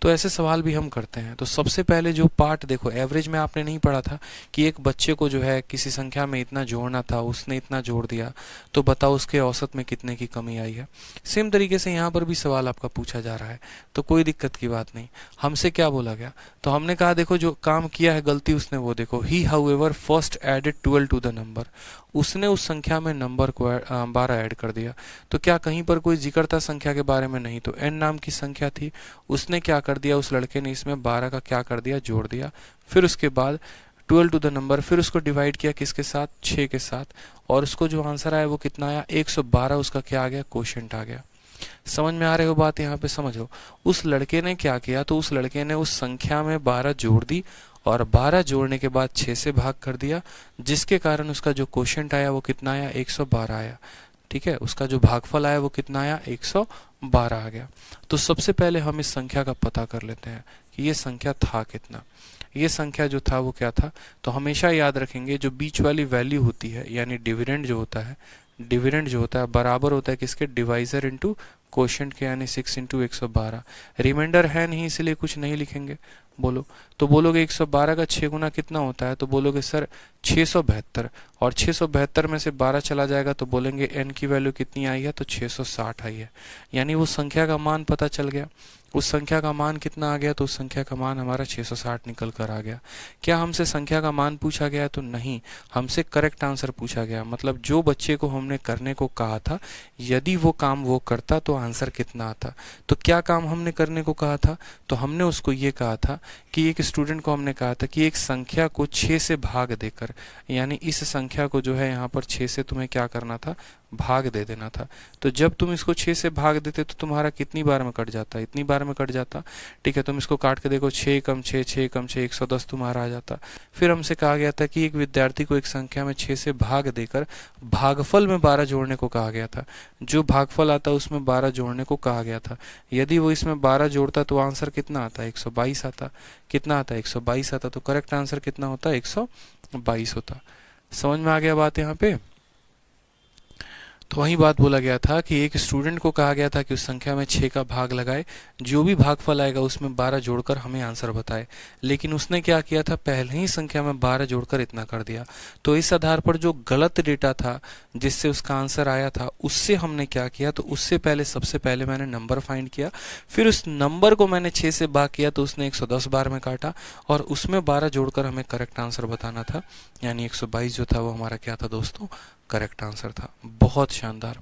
तो ऐसे सवाल भी हम करते हैं। तो सबसे पहले जो पार्ट देखो, एवरेज में आपने नहीं पढ़ा था कि एक बच्चे को जो है किसी संख्या में इतना जोड़ना था, उसने इतना जोड़ दिया, तो बताओ उसके औसत में कितने की कमी आई है। सेम तरीके से यहाँ पर भी सवाल आपका पूछा जा रहा है, तो कोई दिक्कत की बात नहीं। हमसे क्या बोला गया, तो हमने कहा देखो जो काम किया है गलती उसने वो देखो, he however first added 12 to the number, उसने उस संख्या में नंबर को 12 ऐड कर दिया। तो क्या कहीं पर कोई जिक्र था संख्या के बारे में, नहीं, तो n नाम की संख्या थी, उसने क्या कर दिया, उस लड़के ने इसमें 12 का क्या कर दिया, जोड़ दिया, फिर उसके बाद 12 टू द नंबर, फिर उसको डिवाइड किया किसके साथ, 6 के साथ, और उसको जो आंसर आया वो कितना आया, 112 उसका क्या आ गया, कोशेंट आ गया। समझ में आ रही हो बात, यहाँ पे समझो। उस लड़के ने क्या किया, तो उस लड़के ने उस संख्या में 12 जोड़ दी और 12 जोड़ने के बाद 6 से भाग कर दिया, जिसके कारण उसका जो कोशेंट आया वो कितना आया, 112 आया। ठीक है, उसका जो भागफल आया वो कितना आया, 112 आ गया। तो सबसे पहले हम इस संख्या का पता कर लेते हैं कि ये संख्या था कितना। ये संख्या जो था वो क्या था, तो हमेशा याद रखेंगे जो बीच वाली वैल्यू होती है, यानी डिविडेंड जो होता है, डिविडेंड जो होता है बराबर होता है किसके, डिवाइजर इंटू कोशेंट के, यानी 6 इंटू 112। रिमाइंडर है नहीं इसलिए कुछ नहीं लिखेंगे। बोलो, तो बोलोगे 112 का 6 गुना कितना होता है, तो बोलोगे सर 672, और 672 में से 12 चला जाएगा तो बोलेंगे n की वैल्यू कितनी आई है, तो 660 आई है। यानी वो संख्या का मान पता चल गया, उस संख्या का मान कितना आ गया, तो उस संख्या का मान हमारा 660 निकल कर आ गया। क्या हमसे संख्या का मान पूछा गया, तो नहीं, हमसे करेक्ट आंसर पूछा गया। मतलब जो बच्चे को हमने करने को कहा था, यदि वो काम वो करता तो आंसर कितना आता। तो क्या काम हमने करने को कहा था, तो हमने उसको ये कहा था कि एक स्टूडेंट को हमने कहा था कि एक संख्या को 6 से भाग देकर, यानी इस संख्या को जो है यहाँ पर 6 से तुम्हें क्या करना था, भाग दे देना था। तो जब तुम इसको 6 से भाग देते तो तुम्हारा कितनी बार में कट जाता, इतनी बार में कट जाता। ठीक है, तुम इसको काट के देखो, 6 कम 6, 6 कम 6, 110 तुम्हारा आ जाता। फिर हमसे कहा गया था कि एक विद्यार्थी को एक संख्या में 6 से भाग देकर भागफल में 12 जोड़ने को कहा गया था। जो भागफल आता उसमें 12 जोड़ने को कहा गया था। यदि वो इसमें 12 जोड़ता तो आंसर कितना आता, 122 आता। कितना आता, 122 आता। तो करेक्ट आंसर कितना होता, 122 होता। समझ में आ गया बात यहाँ पे। तो वही बात बोला गया था कि एक स्टूडेंट को कहा गया था कि उस संख्या में 6 का भाग लगाए, जो भी भागफल आएगा उसमें 12 जोड़कर हमें आंसर बताए। लेकिन उसने क्या किया था, पहले ही संख्या में 12 जोड़कर इतना कर दिया। तो इस आधार पर जो गलत डेटा था जिससे उसका आंसर आया था, उससे हमने क्या किया, तो उससे पहले सबसे पहले मैंने नंबर फाइंड किया, फिर उस नंबर को मैंने 6 से भाग किया तो उसने 110 बार में काटा, और उसमें 12 जोड़कर हमें करेक्ट आंसर बताना था, यानी 122 जो था वो हमारा क्या था दोस्तों, करेक्ट आंसर था। बहुत शानदार,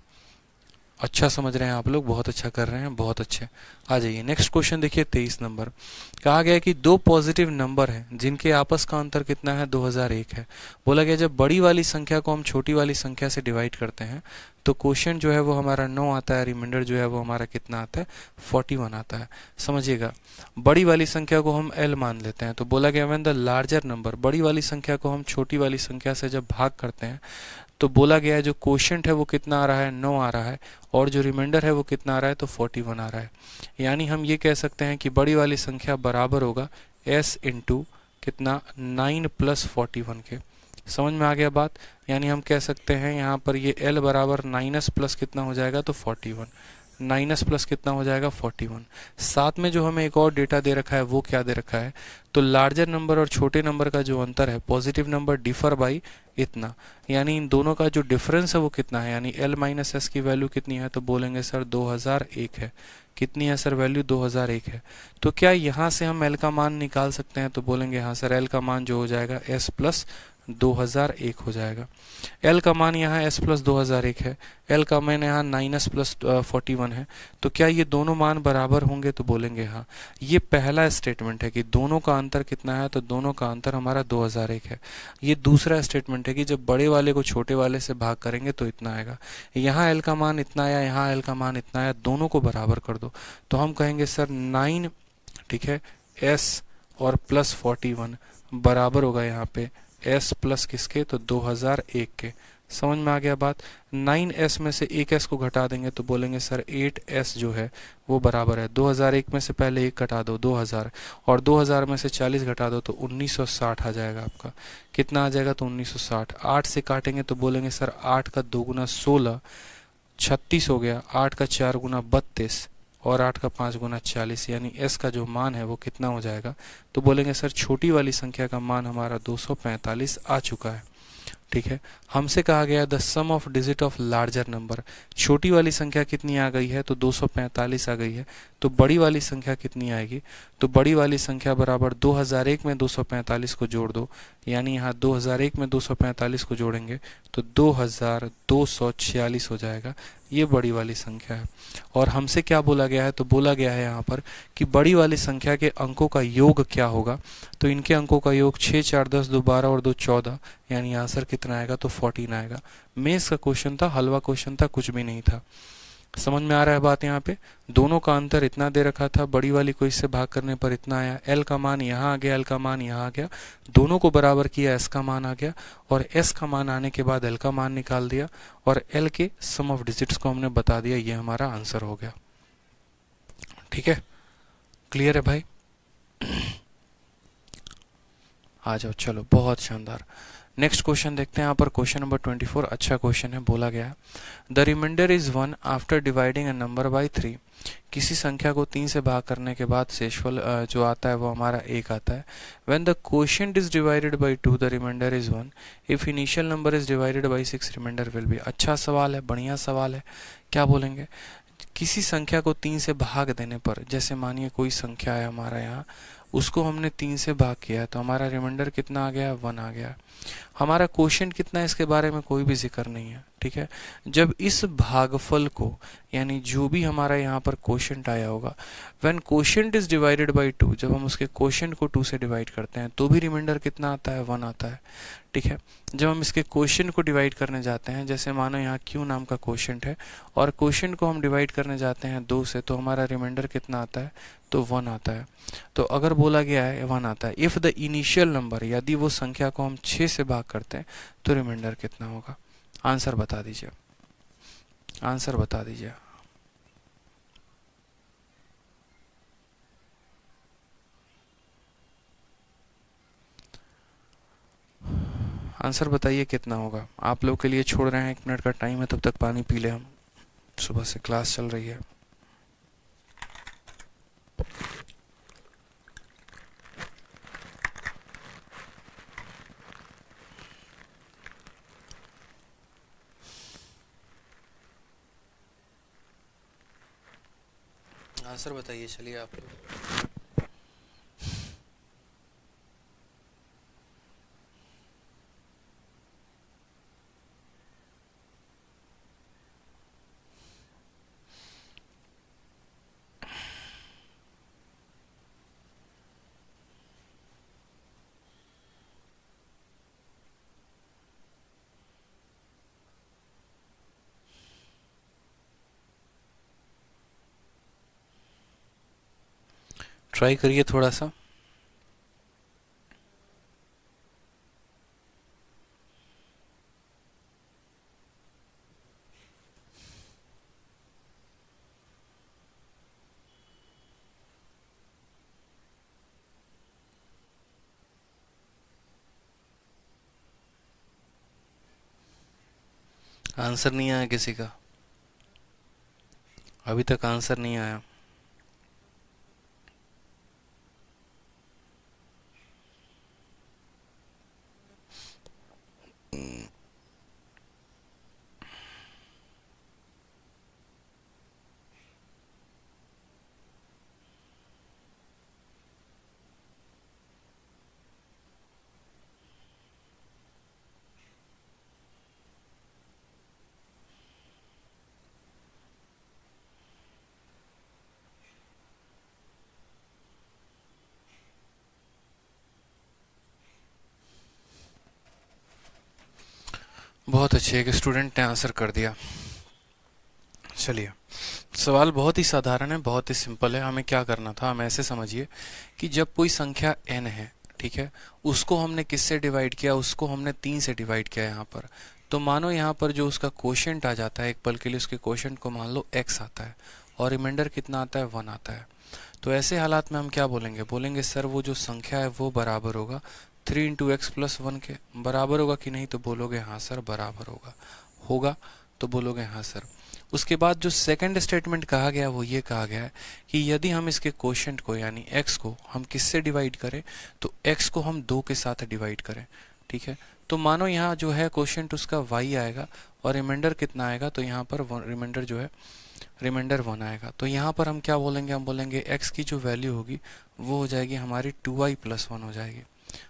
अच्छा समझ रहे हैं आप लोग, बहुत अच्छा कर रहे हैं, बहुत अच्छे। आ जाइए नेक्स्ट क्वेश्चन देखिए, 23 नंबर। कहा गया कि दो पॉजिटिव नंबर हैं जिनके आपस का अंतर कितना है, 2001 है। बोला गया जब बड़ी वाली संख्या को हम छोटी वाली संख्या से डिवाइड करते हैं तो क्वेश्चन जो है वो हमारा 9 आता है, रिमाइंडर जो है वो हमारा कितना आता है, 41 आता है। समझिएगा, बड़ी वाली संख्या को हम l मान लेते हैं। तो बोला गया व्हेन द लार्जर नंबर, बड़ी वाली संख्या को हम छोटी वाली संख्या से जब भाग करते हैं तो बोला गया है जो क्वोशिएंट है वो कितना आ रहा है, 9 आ रहा है, और जो रिमाइंडर है वो कितना आ रहा है, तो 41 आ रहा है। यानी हम ये कह सकते हैं कि बड़ी वाली संख्या बराबर होगा s इंटू कितना, 9 प्लस 41 के। समझ में आ गया बात। यानी हम कह सकते हैं यहाँ पर ये l बराबर 9s प्लस कितना हो जाएगा, तो 41। 9s प्लस कितना हो जाएगा, 41। साथ में जो हमें एक और डेटा दे रखा है वो क्या दे रखा है, तो लार्जर नंबर और छोटे नंबर का जो अंतर है, पॉजिटिव नंबर डिफर बाई इतना, यानी इन दोनों का जो डिफरेंस है वो कितना है, यानी l माइनस एस की वैल्यू कितनी है, तो बोलेंगे सर 2001 है। कितनी है सर वैल्यू, 2001 है। तो क्या यहाँ से हम l का मान निकाल सकते हैं, तो बोलेंगे हाँ सर, l का मान जो हो जाएगा s प्लस 2001 हो जाएगा। l का मान यहाँ s प्लस 2001 है, l का मान यहाँ 9s प्लस 41 है। तो क्या ये दोनों मान बराबर होंगे, तो बोलेंगे हाँ। ये पहला स्टेटमेंट है कि दोनों का अंतर कितना है, तो दोनों का अंतर हमारा 2001 है। ये दूसरा स्टेटमेंट है कि जब बड़े वाले को छोटे वाले से भाग करेंगे तो इतना आएगा। यहाँ l का मान इतना आया, यहाँ l का मान इतना आया, दोनों को बराबर कर दो। तो हम कहेंगे सर 9, ठीक है, s और प्लस 41 बराबर होगा यहाँ पे s प्लस किसके, तो 2001 के। समझ में आ गया बात। 9s में से एक s को घटा देंगे तो बोलेंगे सर 8s जो है वो बराबर है 2001 में से पहले एक घटा दो 2000, और 2000 में से 40 घटा दो तो 1960 आ जाएगा आपका। कितना आ जाएगा, तो 1960। 8 से काटेंगे तो बोलेंगे सर 8 का 2 गुना 16, 36 हो गया। 8 का 4 गुना 32 और 8 का 5 गुना 40, यानी s का जो मान है वो कितना हो जाएगा, तो बोलेंगे सर छोटी वाली संख्या का मान हमारा 245 आ चुका है। ठीक है, हमसे कहा गया the sum of digit of larger number. छोटी वाली संख्या कितनी आ गई है, तो 245 आ गई है। तो बड़ी वाली संख्या कितनी आएगी, तो बड़ी वाली संख्या बराबर 2001 में 245 को जोड़ दो, यानी यहाँ 2001 में 245 को जोड़ेंगे तो 2246 हो जाएगा। ये बड़ी वाली संख्या है। और हमसे क्या बोला गया है, तो बोला गया है यहाँ पर कि बड़ी वाली संख्या के अंकों का योग क्या होगा। तो इनके अंकों का योग 6, 4, 10, 2, 12 और 2, 14, यानी आंसर कितना आएगा, तो 14 आएगा। मेंस का क्वेश्चन था, हलवा क्वेश्चन था, कुछ भी नहीं था। समझ में आ रहा है बात। यहाँ पे दोनों का अंतर इतना दे रखा था, बड़ी वाली को इससे भाग करने पर इतना आया, एल का मान यहाँ आ गया, एल का मान यहाँ आ गया, दोनों को बराबर किया, एस का मान आ गया, और एस का मान आने के बाद एल का मान निकाल दिया, और एल के सम ऑफ डिजिट्स को हमने बता दिया, ये हमारा आंसर हो गया। ठीक है, क्लियर है भाई। आ जाओ, चलो, बहुत शानदार। नेक्स्ट क्वेश्चन देखते हैं। यहाँ पर क्वेश्चन नंबर 24 अच्छा क्वेश्चन है। बोला गया the reminder is 1 after dividing a number by 3। किसी संख्या को 3 से भाग करने के बाद शेषफल जो आता है वो हमारा 1 आता है। When the quotient is divided by 2 the reminder is 1। If initial number is divided by 6 reminder will be. अच्छा सवाल है, बढ़िया सवाल है। क्या बोलेंगे, किसी संख्या को 3 से भाग देने पर, जैसे मानिए कोई संख्या है हमारा यहाँ, उसको हमने 3 से भाग किया है तो हमारा रिमाइंडर कितना आ गया, 1 आ गया। हमारा क्वोशिएंट कितना है इसके बारे में कोई भी जिक्र नहीं है। ठीक है, जब इस भागफल को, यानी जो भी हमारा यहाँ पर क्वोशिएंट आया होगा, when quotient is divided bye 2, जब हम उसके क्वोशिएंट को 2 से डिवाइड करते हैं तो भी रिमाइंडर कितना आता है, 1 आता है। ठीक है, जब हम इसके क्वोशिएंट को डिवाइड करने जाते हैं, जैसे मानो यहाँ क्यू नाम का क्वोशिएंट है और क्वोशिएंट को हम डिवाइड करने जाते हैं 2 से, तो हमारा रिमाइंडर कितना आता है, तो 1 आता है। तो अगर बोला गया है 1 आता है, इफ द इनिशियल नंबर, यदि वो संख्या को हम 6 से भाग करते हैं तो रिमाइंडर कितना होगा। आंसर बता दीजिए, आंसर बता दीजिए। आंसर बताइए कितना होगा। आप लोग के लिए छोड़ रहे हैं, 1 मिनट का टाइम है, तब तक पानी पी ले, हम सुबह से क्लास चल रही है। आंसर बताइए, चलिए आप लोग। ट्राई करिए थोड़ा सा। आंसर नहीं आया किसी का, अभी तक आंसर नहीं आया। बहुत अच्छे, एक स्टूडेंट ने आंसर कर दिया। चलिए सवाल बहुत ही साधारण है, बहुत ही सिंपल है। हमें क्या करना था, हम ऐसे समझिए कि जब कोई संख्या n है, ठीक है, उसको हमने किससे डिवाइड किया, उसको हमने 3 से डिवाइड किया यहाँ पर। तो मानो यहाँ पर जो उसका कोशेंट आ जाता है, एक पल के लिए उसके कोशेंट को मान लो x आता है और रिमाइंडर कितना आता है, 1 आता है। तो ऐसे हालात में हम क्या बोलेंगे, बोलेंगे सर वो जो संख्या है वो बराबर होगा 3 इंटू एक्स प्लस 1 के। बराबर होगा कि नहीं, तो बोलोगे हाँ सर बराबर होगा। होगा तो बोलोगे हाँ सर। उसके बाद जो सेकंड स्टेटमेंट कहा गया वो ये कहा गया है कि यदि हम इसके कोशेंट को यानी x को हम किससे डिवाइड करें, तो x को हम 2 के साथ डिवाइड करें, ठीक है। तो मानो यहाँ जो है कोशेंट उसका y आएगा और रिमाइंडर कितना आएगा, तो यहाँ पर रिमाइंडर जो है रिमाइंडर 1 आएगा। तो यहाँ पर हम क्या बोलेंगे, हम बोलेंगे x की जो वैल्यू होगी वो हो जाएगी हमारी 2y प्लस 1 हो जाएगी।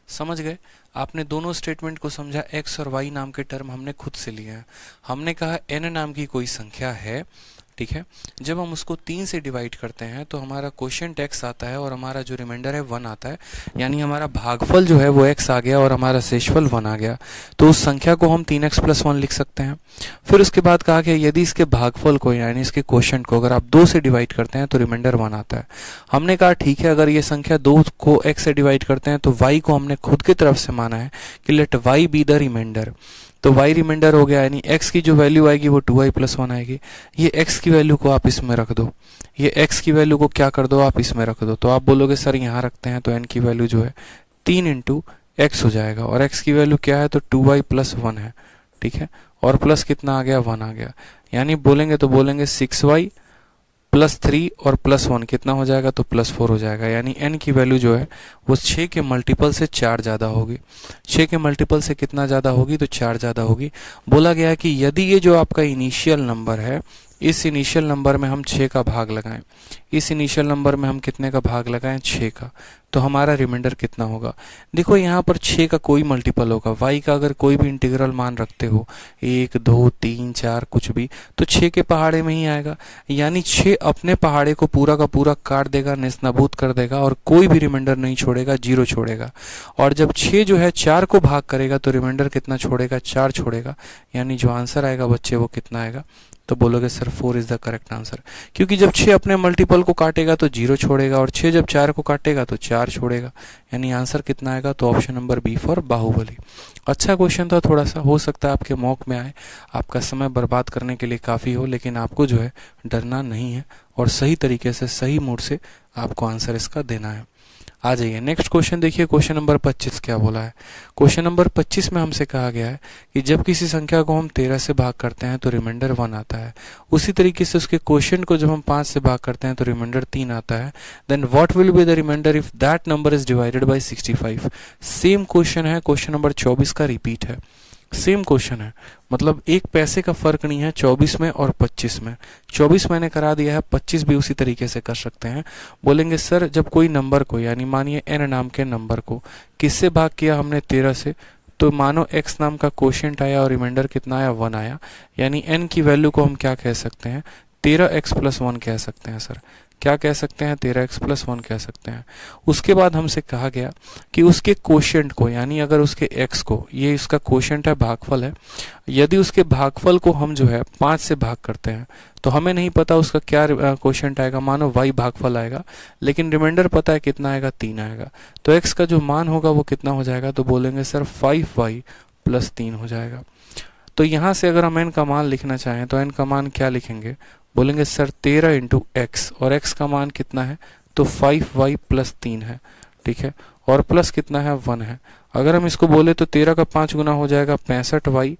समझ गए? आपने दोनों स्टेटमेंट को समझा। x और y नाम के टर्म हमने खुद से लिए हैं। हमने कहा n नाम की कोई संख्या है, ठीक है, जब हम उसको 3 से डिवाइड करते हैं तो हमारा क्वोशिएंट x आता है और हमारा जो रिमाइंडर है 1 आता है, यानी हमारा भागफल जो है वो x आ गया और हमारा शेषफल 1 आ गया। तो उस संख्या को हम 3x प्लस 1 लिख सकते हैं। फिर उसके बाद कहा गया यदि इसके भागफल को यानी इसके क्वोशिएंट को अगर आप 2 से डिवाइड करते हैं तो रिमाइंडर 1 आता है। हमने कहा ठीक है, अगर ये संख्या 2 को x से डिवाइड करते हैं तो y को हमने खुद की तरफ से माना है कि let y be the reminder. तो y रिमाइंडर हो गया, यानी x की जो वैल्यू आएगी वो 2y प्लस 1 आएगी। ये x की वैल्यू को आप इसमें रख दो, ये x की वैल्यू को क्या कर दो, आप इसमें रख दो। तो आप बोलोगे सर यहाँ रखते हैं तो n की वैल्यू जो है 3 इंटू एक्स हो जाएगा और x की वैल्यू क्या है, तो 2y प्लस 1 है, ठीक है। और प्लस कितना आ गया, 1 आ गया। यानी बोलेंगे तो बोलेंगे 6y प्लस 3 और प्लस 1 कितना हो जाएगा, तो प्लस 4 हो जाएगा। यानी n की वैल्यू जो है वो 6 के मल्टीपल से 4 ज़्यादा होगी। 6 के मल्टीपल से कितना ज़्यादा होगी, तो 4 ज़्यादा होगी। बोला गया है कि यदि ये जो आपका इनिशियल नंबर है, इस इनिशियल नंबर में हम 6 का भाग लगाएं, इस इनिशियल नंबर में हम कितने का भाग लगाएं, 6 का, तो हमारा रिमाइंडर कितना होगा। देखो यहाँ पर 6 का कोई मल्टीपल होगा, y का अगर कोई भी इंटीग्रल मान रखते हो 1 2 3 4 कुछ भी, तो 6 के पहाड़े में ही आएगा। यानी 6 अपने पहाड़े को पूरा का पूरा काट देगा, नेस्तनाबूद कर देगा और कोई भी रिमाइंडर नहीं छोड़ेगा, 0 छोड़ेगा। और जब 6 जो है 4 को भाग करेगा तो रिमाइंडर कितना छोड़ेगा, 4 छोड़ेगा। यानी जो आंसर आएगा बच्चे वो कितना आएगा, तो बोलोगे sir 4 is the correct answer. क्योंकि जब 6 अपने मल्टीपल को काटेगा तो 0 छोड़ेगा और 6 जब 4 को काटेगा तो 4 छोड़ेगा। यानी आंसर कितना आएगा, तो option number B for Baahubali. अच्छा क्वेश्चन था, थोड़ा सा हो सकता है आपके मॉक में आए, आपका समय बर्बाद करने के लिए काफ़ी हो, लेकिन आपको जो है डरना नहीं है और सही तरीके से सही मूड से आपको आंसर इसका देना है। आ जाइए नेक्स्ट क्वेश्चन देखिए, क्वेश्चन नंबर 25 क्या बोला है। क्वेश्चन नंबर 25 में हमसे कहा गया है कि जब किसी संख्या को हम 13 से भाग करते हैं तो रिमाइंडर 1 आता है। उसी तरीके से उसके क्वोशिएंट को जब हम 5 से भाग करते हैं तो रिमाइंडर 3 आता है। Then what will be the reminder if that number is divided by 65। Same question है, क्वेश्चन नंबर 24 का रिपीट है। सेम क्वेश्चन है, मतलब एक पैसे का फर्क नहीं है 24 में और 25 में। 24 मैंने करा दिया है, 25 भी उसी तरीके से कर सकते हैं। बोलेंगे सर जब कोई नंबर को यानी मानिए n नाम के नंबर को किससे भाग किया हमने 13 से, तो मानो x नाम का क्वोशिएंट आया और रिमाइंडर कितना आया, 1 आया। यानी n की वैल्यू को हम क्या कह सकते हैं, 13x प्लस 1 कह सकते हैं। सर क्या कह सकते हैं, 13x प्लस 1 कह सकते हैं। उसके बाद हमसे कहा गया कि उसके क्वोशिएंट को यानी अगर उसके x को, ये इसका क्वोशिएंट है, भागफल है, यदि उसके भागफल को हम जो है 5 से भाग करते हैं तो हमें नहीं पता उसका क्या क्वोशिएंट आएगा, मानो y भागफल आएगा, लेकिन रिमाइंडर पता है कितना आएगा, 3 आएगा। तो x का जो मान होगा वो कितना हो जाएगा, तो बोलेंगे सर 5y प्लस 3 हो जाएगा। तो यहाँ से अगर हम n का मान लिखना चाहें तो n का मान क्या लिखेंगे, बोलेंगे सर 13 इंटू एक्स, और x का मान कितना है, तो 5y प्लस 3 है, ठीक है, और प्लस कितना है, 1 है। अगर हम इसको बोले तो 13 का 5 गुना हो जाएगा 65y,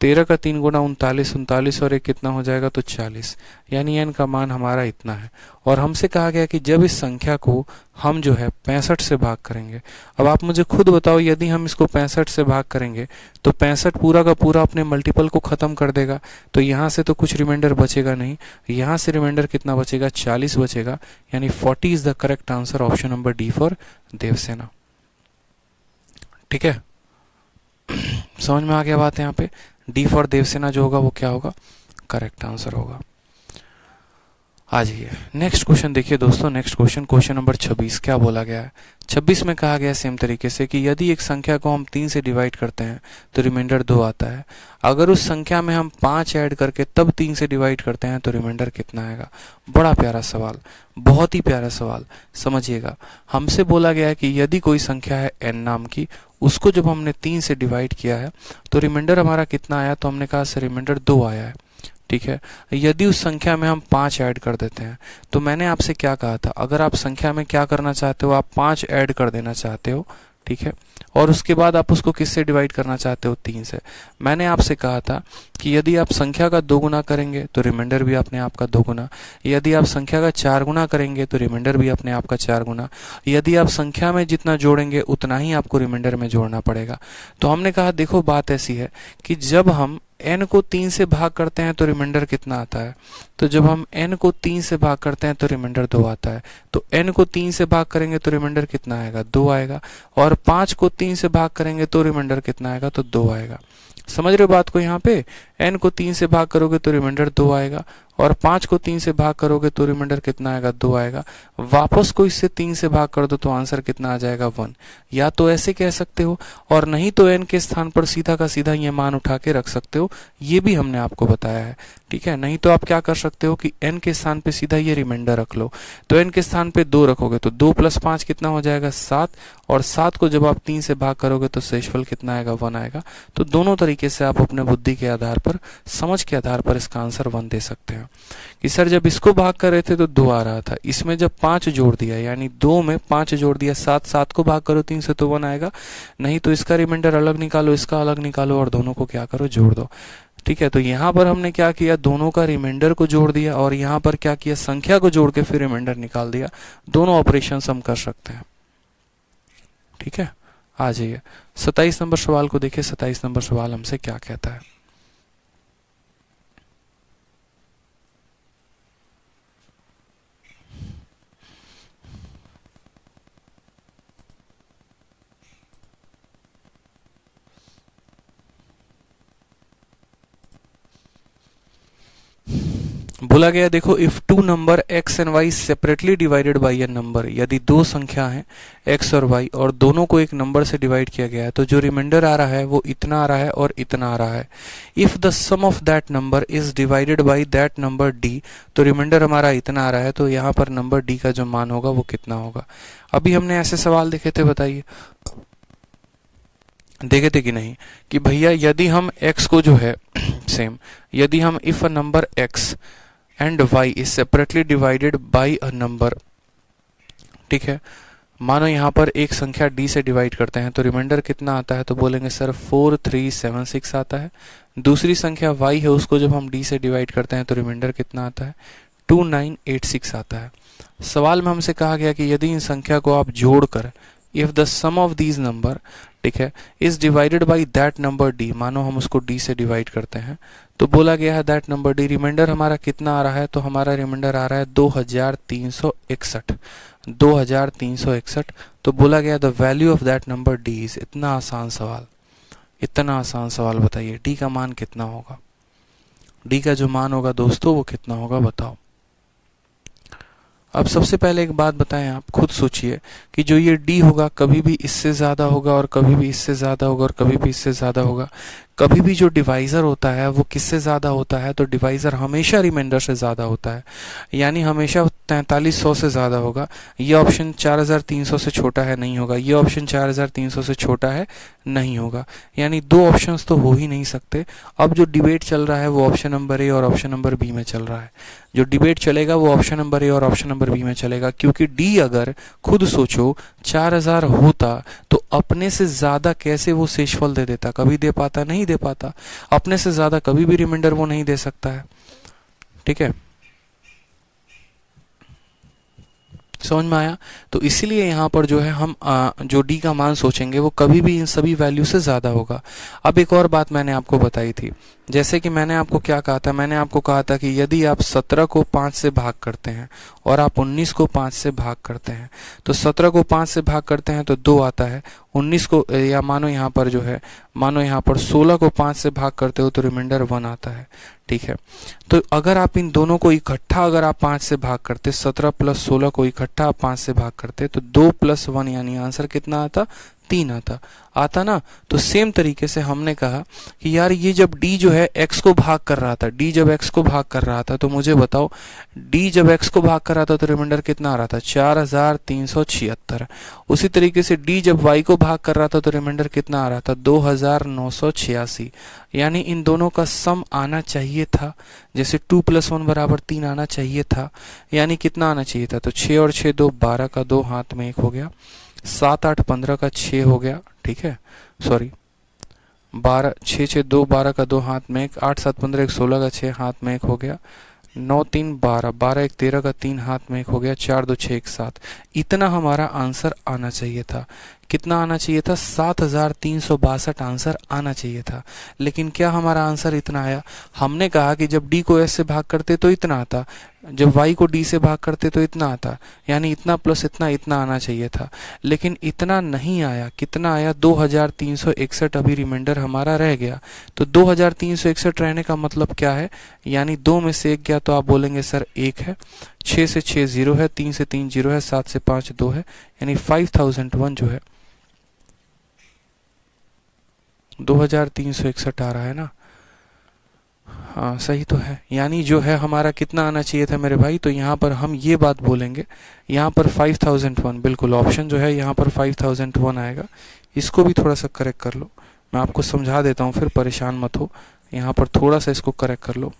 13 का 3 गुना 39, 39 और 1 कितना हो जाएगा, तो 40। यानी n का मान हमारा इतना है। और हमसे कहा गया कि जब इस संख्या को हम जो है 65 से भाग करेंगे। अब आप मुझे खुद बताओ, यदि हम इसको 65 से भाग करेंगे तो 65 पूरा का पूरा अपने मल्टीपल को खत्म कर देगा, तो यहाँ से तो कुछ रिमाइंडर बचेगा नहीं। यहाँ से रिमाइंडर कितना बचेगा, 40 बचेगा। यानी 40 is the correct answer, option number D for Devsena. ठीक है, समझ में आ गया बात है। यहाँ पे डी फॉर देवसेना जो होगा वो क्या होगा, करेक्ट आंसर होगा। आ जाइए नेक्स्ट क्वेश्चन देखिए दोस्तों। नेक्स्ट क्वेश्चन नंबर 26 क्या बोला गया है। 26 में कहा गया सेम तरीके से कि यदि एक संख्या को हम 3 से डिवाइड करते हैं तो रिमाइंडर 2 आता है। अगर उस संख्या में हम 5 ऐड करके तब 3 से डिवाइड करते हैं तो रिमाइंडर कितना आएगा। बड़ा प्यारा सवाल, बहुत ही प्यारा सवाल। समझिएगा, हमसे बोला गया है कि यदि कोई संख्या है n नाम की, उसको जब हमने 3 से डिवाइड किया है तो रिमाइंडर हमारा कितना आया। तो हमने कहा सर रिमाइंडर 2 आया है। ठीक है, यदि उस संख्या में हम 5 ऐड कर देते हैं तो मैंने आपसे क्या कहा था, अगर आप संख्या में क्या करना चाहते हो, आप 5 ऐड कर देना चाहते हो। ठीक है, और उसके बाद आप उसको किससे डिवाइड करना चाहते हो, 3 से। मैंने आपसे कहा था कि यदि आप संख्या का 2 गुना करेंगे तो रिमाइंडर भी अपने आप का 2 गुना, यदि आप संख्या का 4 गुना करेंगे तो रिमाइंडर भी अपने आप का 4 गुना, यदि आप संख्या में जितना जोड़ेंगे उतना ही आपको रिमाइंडर में जोड़ना पड़ेगा। तो हमने कहा देखो बात ऐसी है कि जब हम n को 3 से भाग करते हैं तो रिमाइंडर कितना आता है। तो जब हम n को 3 से भाग करते हैं तो रिमाइंडर 2 आता है। तो n को 3 से भाग करेंगे तो रिमाइंडर कितना आएगा, 2 आएगा। और 5 को 3 से भाग करेंगे तो रिमाइंडर कितना आएगा, तो 2 आएगा। समझ रहे हो बात को। यहाँ पे n को 3 से भाग करोगे तो रिमाइंडर 2 आएगा, और 5 को 3 से भाग करोगे तो रिमाइंडर कितना आएगा, 2 आएगा। वापस को इससे 3 से भाग कर दो तो आंसर कितना आ जाएगा, 1। या तो ऐसे कह सकते हो, और नहीं तो n के स्थान पर सीधा का सीधा ये मान उठा के रख सकते हो। ये भी हमने आपको बताया है। ठीक है, नहीं तो आप क्या कर सकते हो कि n के स्थान पे सीधा ये रिमाइंडर रख लो। तो n के स्थान पे 2 रखोगे तो 2 + 5 कितना हो जाएगा, 7। और 7 को जब आप 3 से भाग करोगे तो शेषफल कितना आएगा, 1 आएगा। तो दोनों तरीके से आप अपने बुद्धि के आधार पर, समझ के आधार पर इसका आंसर 1 दे सकते हैं। कि सर जब इसको भाग कर रहे थे तो 2 आ रहा था, इसमें जब 5 जोड़ दिया, यानी 2 में 5 जोड़ दिया, 7 को भाग करो 3 से तो 1 आएगा। नहीं तो इसका रिमाइंडर अलग निकालो, इसका अलग निकालो, और दोनों को क्या करो, जोड़ दो। ठीक है, तो यहाँ पर हमने क्या किया, दोनों का रिमाइंडर को जोड़ दिया, और यहाँ पर क्या किया, संख्या को जोड़ के फिर रिमाइंडर निकाल दिया। दोनों ऑपरेशन हम कर सकते हैं। ठीक है, आ जाइए 27 नंबर सवाल को देखिए। 27 नंबर सवाल हमसे क्या कहता है। बोला गया देखो, if 2 number x and y separately divided by A number, यदि 2 संख्या हैं x और y और दोनों को एक नंबर से डिवाइड किया गया है तो जो रिमाइंडर आ रहा है वो इतना आ रहा है और इतना आ रहा है। If the sum of that number is divided by that number d, तो रिमाइंडर हमारा इतना आ रहा है, तो यहाँ पर नंबर d का जो मान होगा वो कितना होगा। अभी हमने ऐसे सवाल देखे थे, बताइए देखे थे कि नहीं, कि भैया यदि हम x को जो है सेम, यदि हम if a number x and y is separately divided by a number, ठीक है, मानो यहाँ पर एक संख्या d से डिवाइड करते हैं तो रिमाइंडर कितना आता है, तो बोलेंगे सर 4376 आता है। दूसरी संख्या y है, उसको जब हम d से डिवाइड करते हैं तो रिमाइंडर कितना आता है, 2986 आता है। सवाल में हमसे कहा गया कि यदि इन संख्या को आप जोड़कर, if the sum of these number, ठीक है, is divided by that number d, मानो हम उसको d से डिवाइड करते हैं तो बोला गया है दैट नंबर d, रिमाइंडर हमारा कितना आ रहा है, तो हमारा रिमाइंडर आ रहा है 2361। 2361। तो बोला गया the value of that number d is, इतना आसान सवाल, इतना आसान सवाल, बताइए d का मान कितना होगा। d का जो मान होगा दोस्तों वो कितना होगा, बताओ। अब सबसे पहले एक बात बताएं, आप खुद सोचिए कि जो ये d होगा कभी भी इससे ज्यादा होगा और कभी भी इससे ज्यादा होगा और कभी भी इससे ज्यादा होगा। कभी भी जो डिवाइजर होता है वो किससे ज्यादा होता है, तो डिवाइजर हमेशा रिमाइंडर से ज्यादा होता है, यानी हमेशा 4300 से ज्यादा होगा। ये ऑप्शन 4300 से छोटा है, नहीं होगा। ये ऑप्शन 4300 से छोटा है, नहीं होगा। यानी दो ऑप्शंस तो हो ही नहीं सकते। अब जो डिबेट चल रहा है वो ऑप्शन नंबर ए और ऑप्शन नंबर बी में चल रहा है। जो डिबेट चलेगा वो ऑप्शन नंबर ए और ऑप्शन नंबर बी में चलेगा, क्योंकि डी अगर खुद सोचो 4000 होता तो अपने से ज्यादा कैसे वो शेषफल दे देता, कभी दे पाता, नहीं दे पाता। अपने से ज्यादा कभी भी रिमाइंडर वो नहीं दे सकता है। ठीक है, समझ में आया। तो इसीलिए यहाँ पर जो है हम जो d का मान सोचेंगे वो कभी भी इन सभी वैल्यू से ज्यादा होगा। अब एक और बात मैंने आपको बताई थी जैसे कि मैंने आपको क्या कहा था, मैंने आपको कहा था कि यदि आप 17 को 5 से भाग करते हैं और आप 19 को 5 से भाग करते हैं, तो 17 को 5 से भाग करते हैं तो 2 आता है, 19 को या मानो यहाँ पर जो है, मानो यहाँ पर 16 को 5 से भाग करते हो तो रिमाइंडर 1 आता है। ठीक है, तो अगर आप इन दोनों को इकट्ठा अगर आप 5 से भाग करते, 17 प्लस 16 को इकट्ठा आप 5 से भाग करते, तो 2 प्लस 1 यानी आंसर कितना आता, 3 आता ना। तो सेम तरीके से हमने कहा कि यार ये जब d जो है x को भाग कर रहा था, d जब x को भाग कर रहा था, तो मुझे बताओ d जब x को भाग कर रहा था तो रिमाइंडर कितना आ रहा था, 4376। उसी तरीके से d जब y को भाग कर रहा था तो रिमाइंडर कितना आ रहा था, 2986। यानी इन दोनों का सम आना चाहिए था, जैसे 2 + 1 = 3 आना चाहिए था। यानी कितना आना चाहिए था, तो 6 और 6 2 12 का 2 हाथ में 1 हो गया, 7 8 15 का 6 हो गया। ठीक है, सॉरी 12 6 6 2 12 का 2 हाथ में 1, 8 7 15 1 16 का 6 हाथ में 1 हो गया, 9 3 12 12 1 13 का 3 हाथ में 1 हो गया, 4 2 6 1 7। इतना हमारा आंसर आना चाहिए था। कितना आना चाहिए था, 7362 आंसर आना चाहिए था। लेकिन क्या हमारा आंसर इतना आया? हमने कहा कि जब d को s से भाग करते तो इतना आता, जब y को d से भाग करते तो इतना आता, यानी इतना प्लस इतना, इतना आना चाहिए था। लेकिन इतना नहीं आया। कितना आया, 2361। अभी रिमाइंडर हमारा रह गया। तो 2361 रहने का मतलब क्या है, यानी 2 में से 1 गया तो आप बोलेंगे सर 1 है, 6 से 6 0 है, 3 से 3 0 है, 7 से 5 2 है, यानी 5001 जो है 2361 आ रहा है ना। हाँ सही तो है। यानी जो है हमारा कितना आना चाहिए था मेरे भाई, तो यहाँ पर हम ये बात बोलेंगे, यहाँ पर 5001, बिल्कुल ऑप्शन जो है यहाँ पर 5001 आएगा। इसको भी थोड़ा सा करेक्ट कर लो, मैं आपको समझा देता हूँ, फिर परेशान मत हो। यहाँ पर थोड़ा सा इसको करेक्ट कर लो,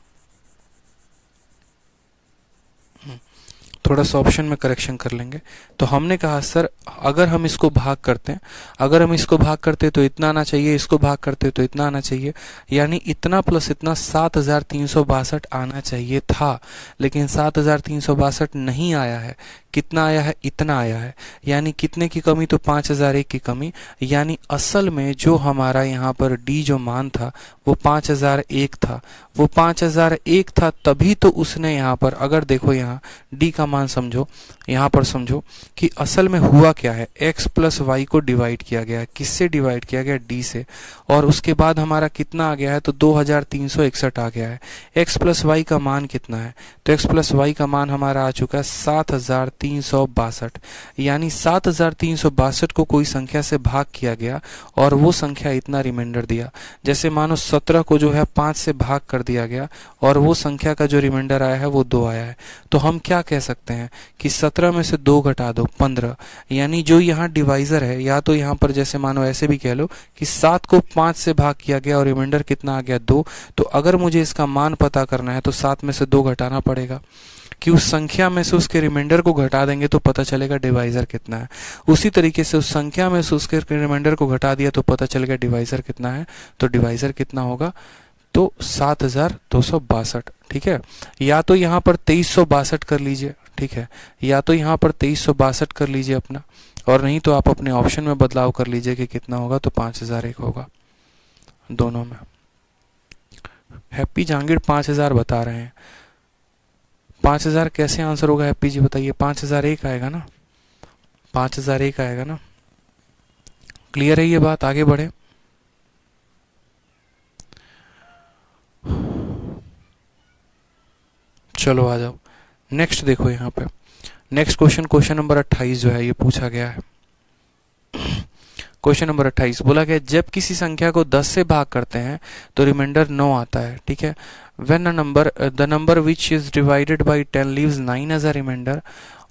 थोड़ा सा ऑप्शन में करेक्शन कर लेंगे। तो हमने कहा सर अगर हम इसको भाग करते हैं, अगर हम इसको भाग करते तो इतना आना चाहिए, इसको भाग करते तो इतना आना चाहिए, यानी इतना प्लस इतना 7362 आना चाहिए था। लेकिन 7362 नहीं आया है। कितना आया है, इतना आया है। यानी कितने की कमी, तो 5001 की कमी। यानी असल में जो हमारा यहाँ पर d जो मान था वो 5001 था, वो 5001 था, तभी तो उसने यहाँ पर, अगर देखो यहाँ d का मान समझो, यहाँ पर समझो कि असल में हुआ क्या है, x प्लस वाई को डिवाइड किया गया है। किससे डिवाइड किया गया, d से, और उसके बाद हमारा कितना आ गया है, तो 2361 आ गया है। x प्लस वाई का मान कितना है, तो x प्लस वाई का मान हमारा आ चुका है 7362। यानी 7362 को कोई संख्या से भाग किया गया और वो संख्या इतना रिमाइंडर दिया। जैसे मानो 17 को जो है 5 से भाग कर दिया गया और वो संख्या का जो रिमाइंडर आया है वो 2 आया है। तो हम क्या कह सकते हैं कि 17 में से 2 घटा दो 15। यानी जो यहाँ डिवाइजर है, या तो यहाँ पर जैसे मानो ऐसे भी कह लो कि 7 को 5 से भाग किया गया और रिमाइंडर कितना आ गया, 2। तो अगर मुझे इसका मान पता करना है तो 7 में से 2 घटाना पड़ेगा, कि उस संख्या में से उसके रिमाइंडर को घटा देंगे तो पता चलेगा डिवाइजर कितना है। उसी तरीके से उस संख्या में से उसके रिमाइंडर को घटा दिया तो पता चलेगा डिवाइजर कितना है। तो डिवाइजर कितना होगा, तो 7262। ठीक है, या तो यहाँ पर 2362 कर लीजिए, ठीक है, या तो यहाँ पर 2362 कर लीजिए अपना, और नहीं तो आप अपने ऑप्शन में बदलाव कर लीजिए कि कितना होगा, तो 5001 होगा दोनों में। हैप्पी जहांगीर 5000 बता रहे हैं। 5000 कैसे आंसर होगा हैप्पी जी बताइए? 5001 आएगा ना, 5001 आएगा ना। क्लियर है ये बात? आगे बढ़े। चलो आ जाओ नेक्स्ट। देखो यहाँ पे नेक्स्ट क्वेश्चन, क्वेश्चन नंबर 28 जो है ये पूछा गया है। क्वेश्चन नंबर 28 बोला गया जब किसी संख्या को 10 से भाग करते हैं तो रिमाइंडर 9 आता है। ठीक है, when a number the number which is divided by 10 leaves 9 as a remainder।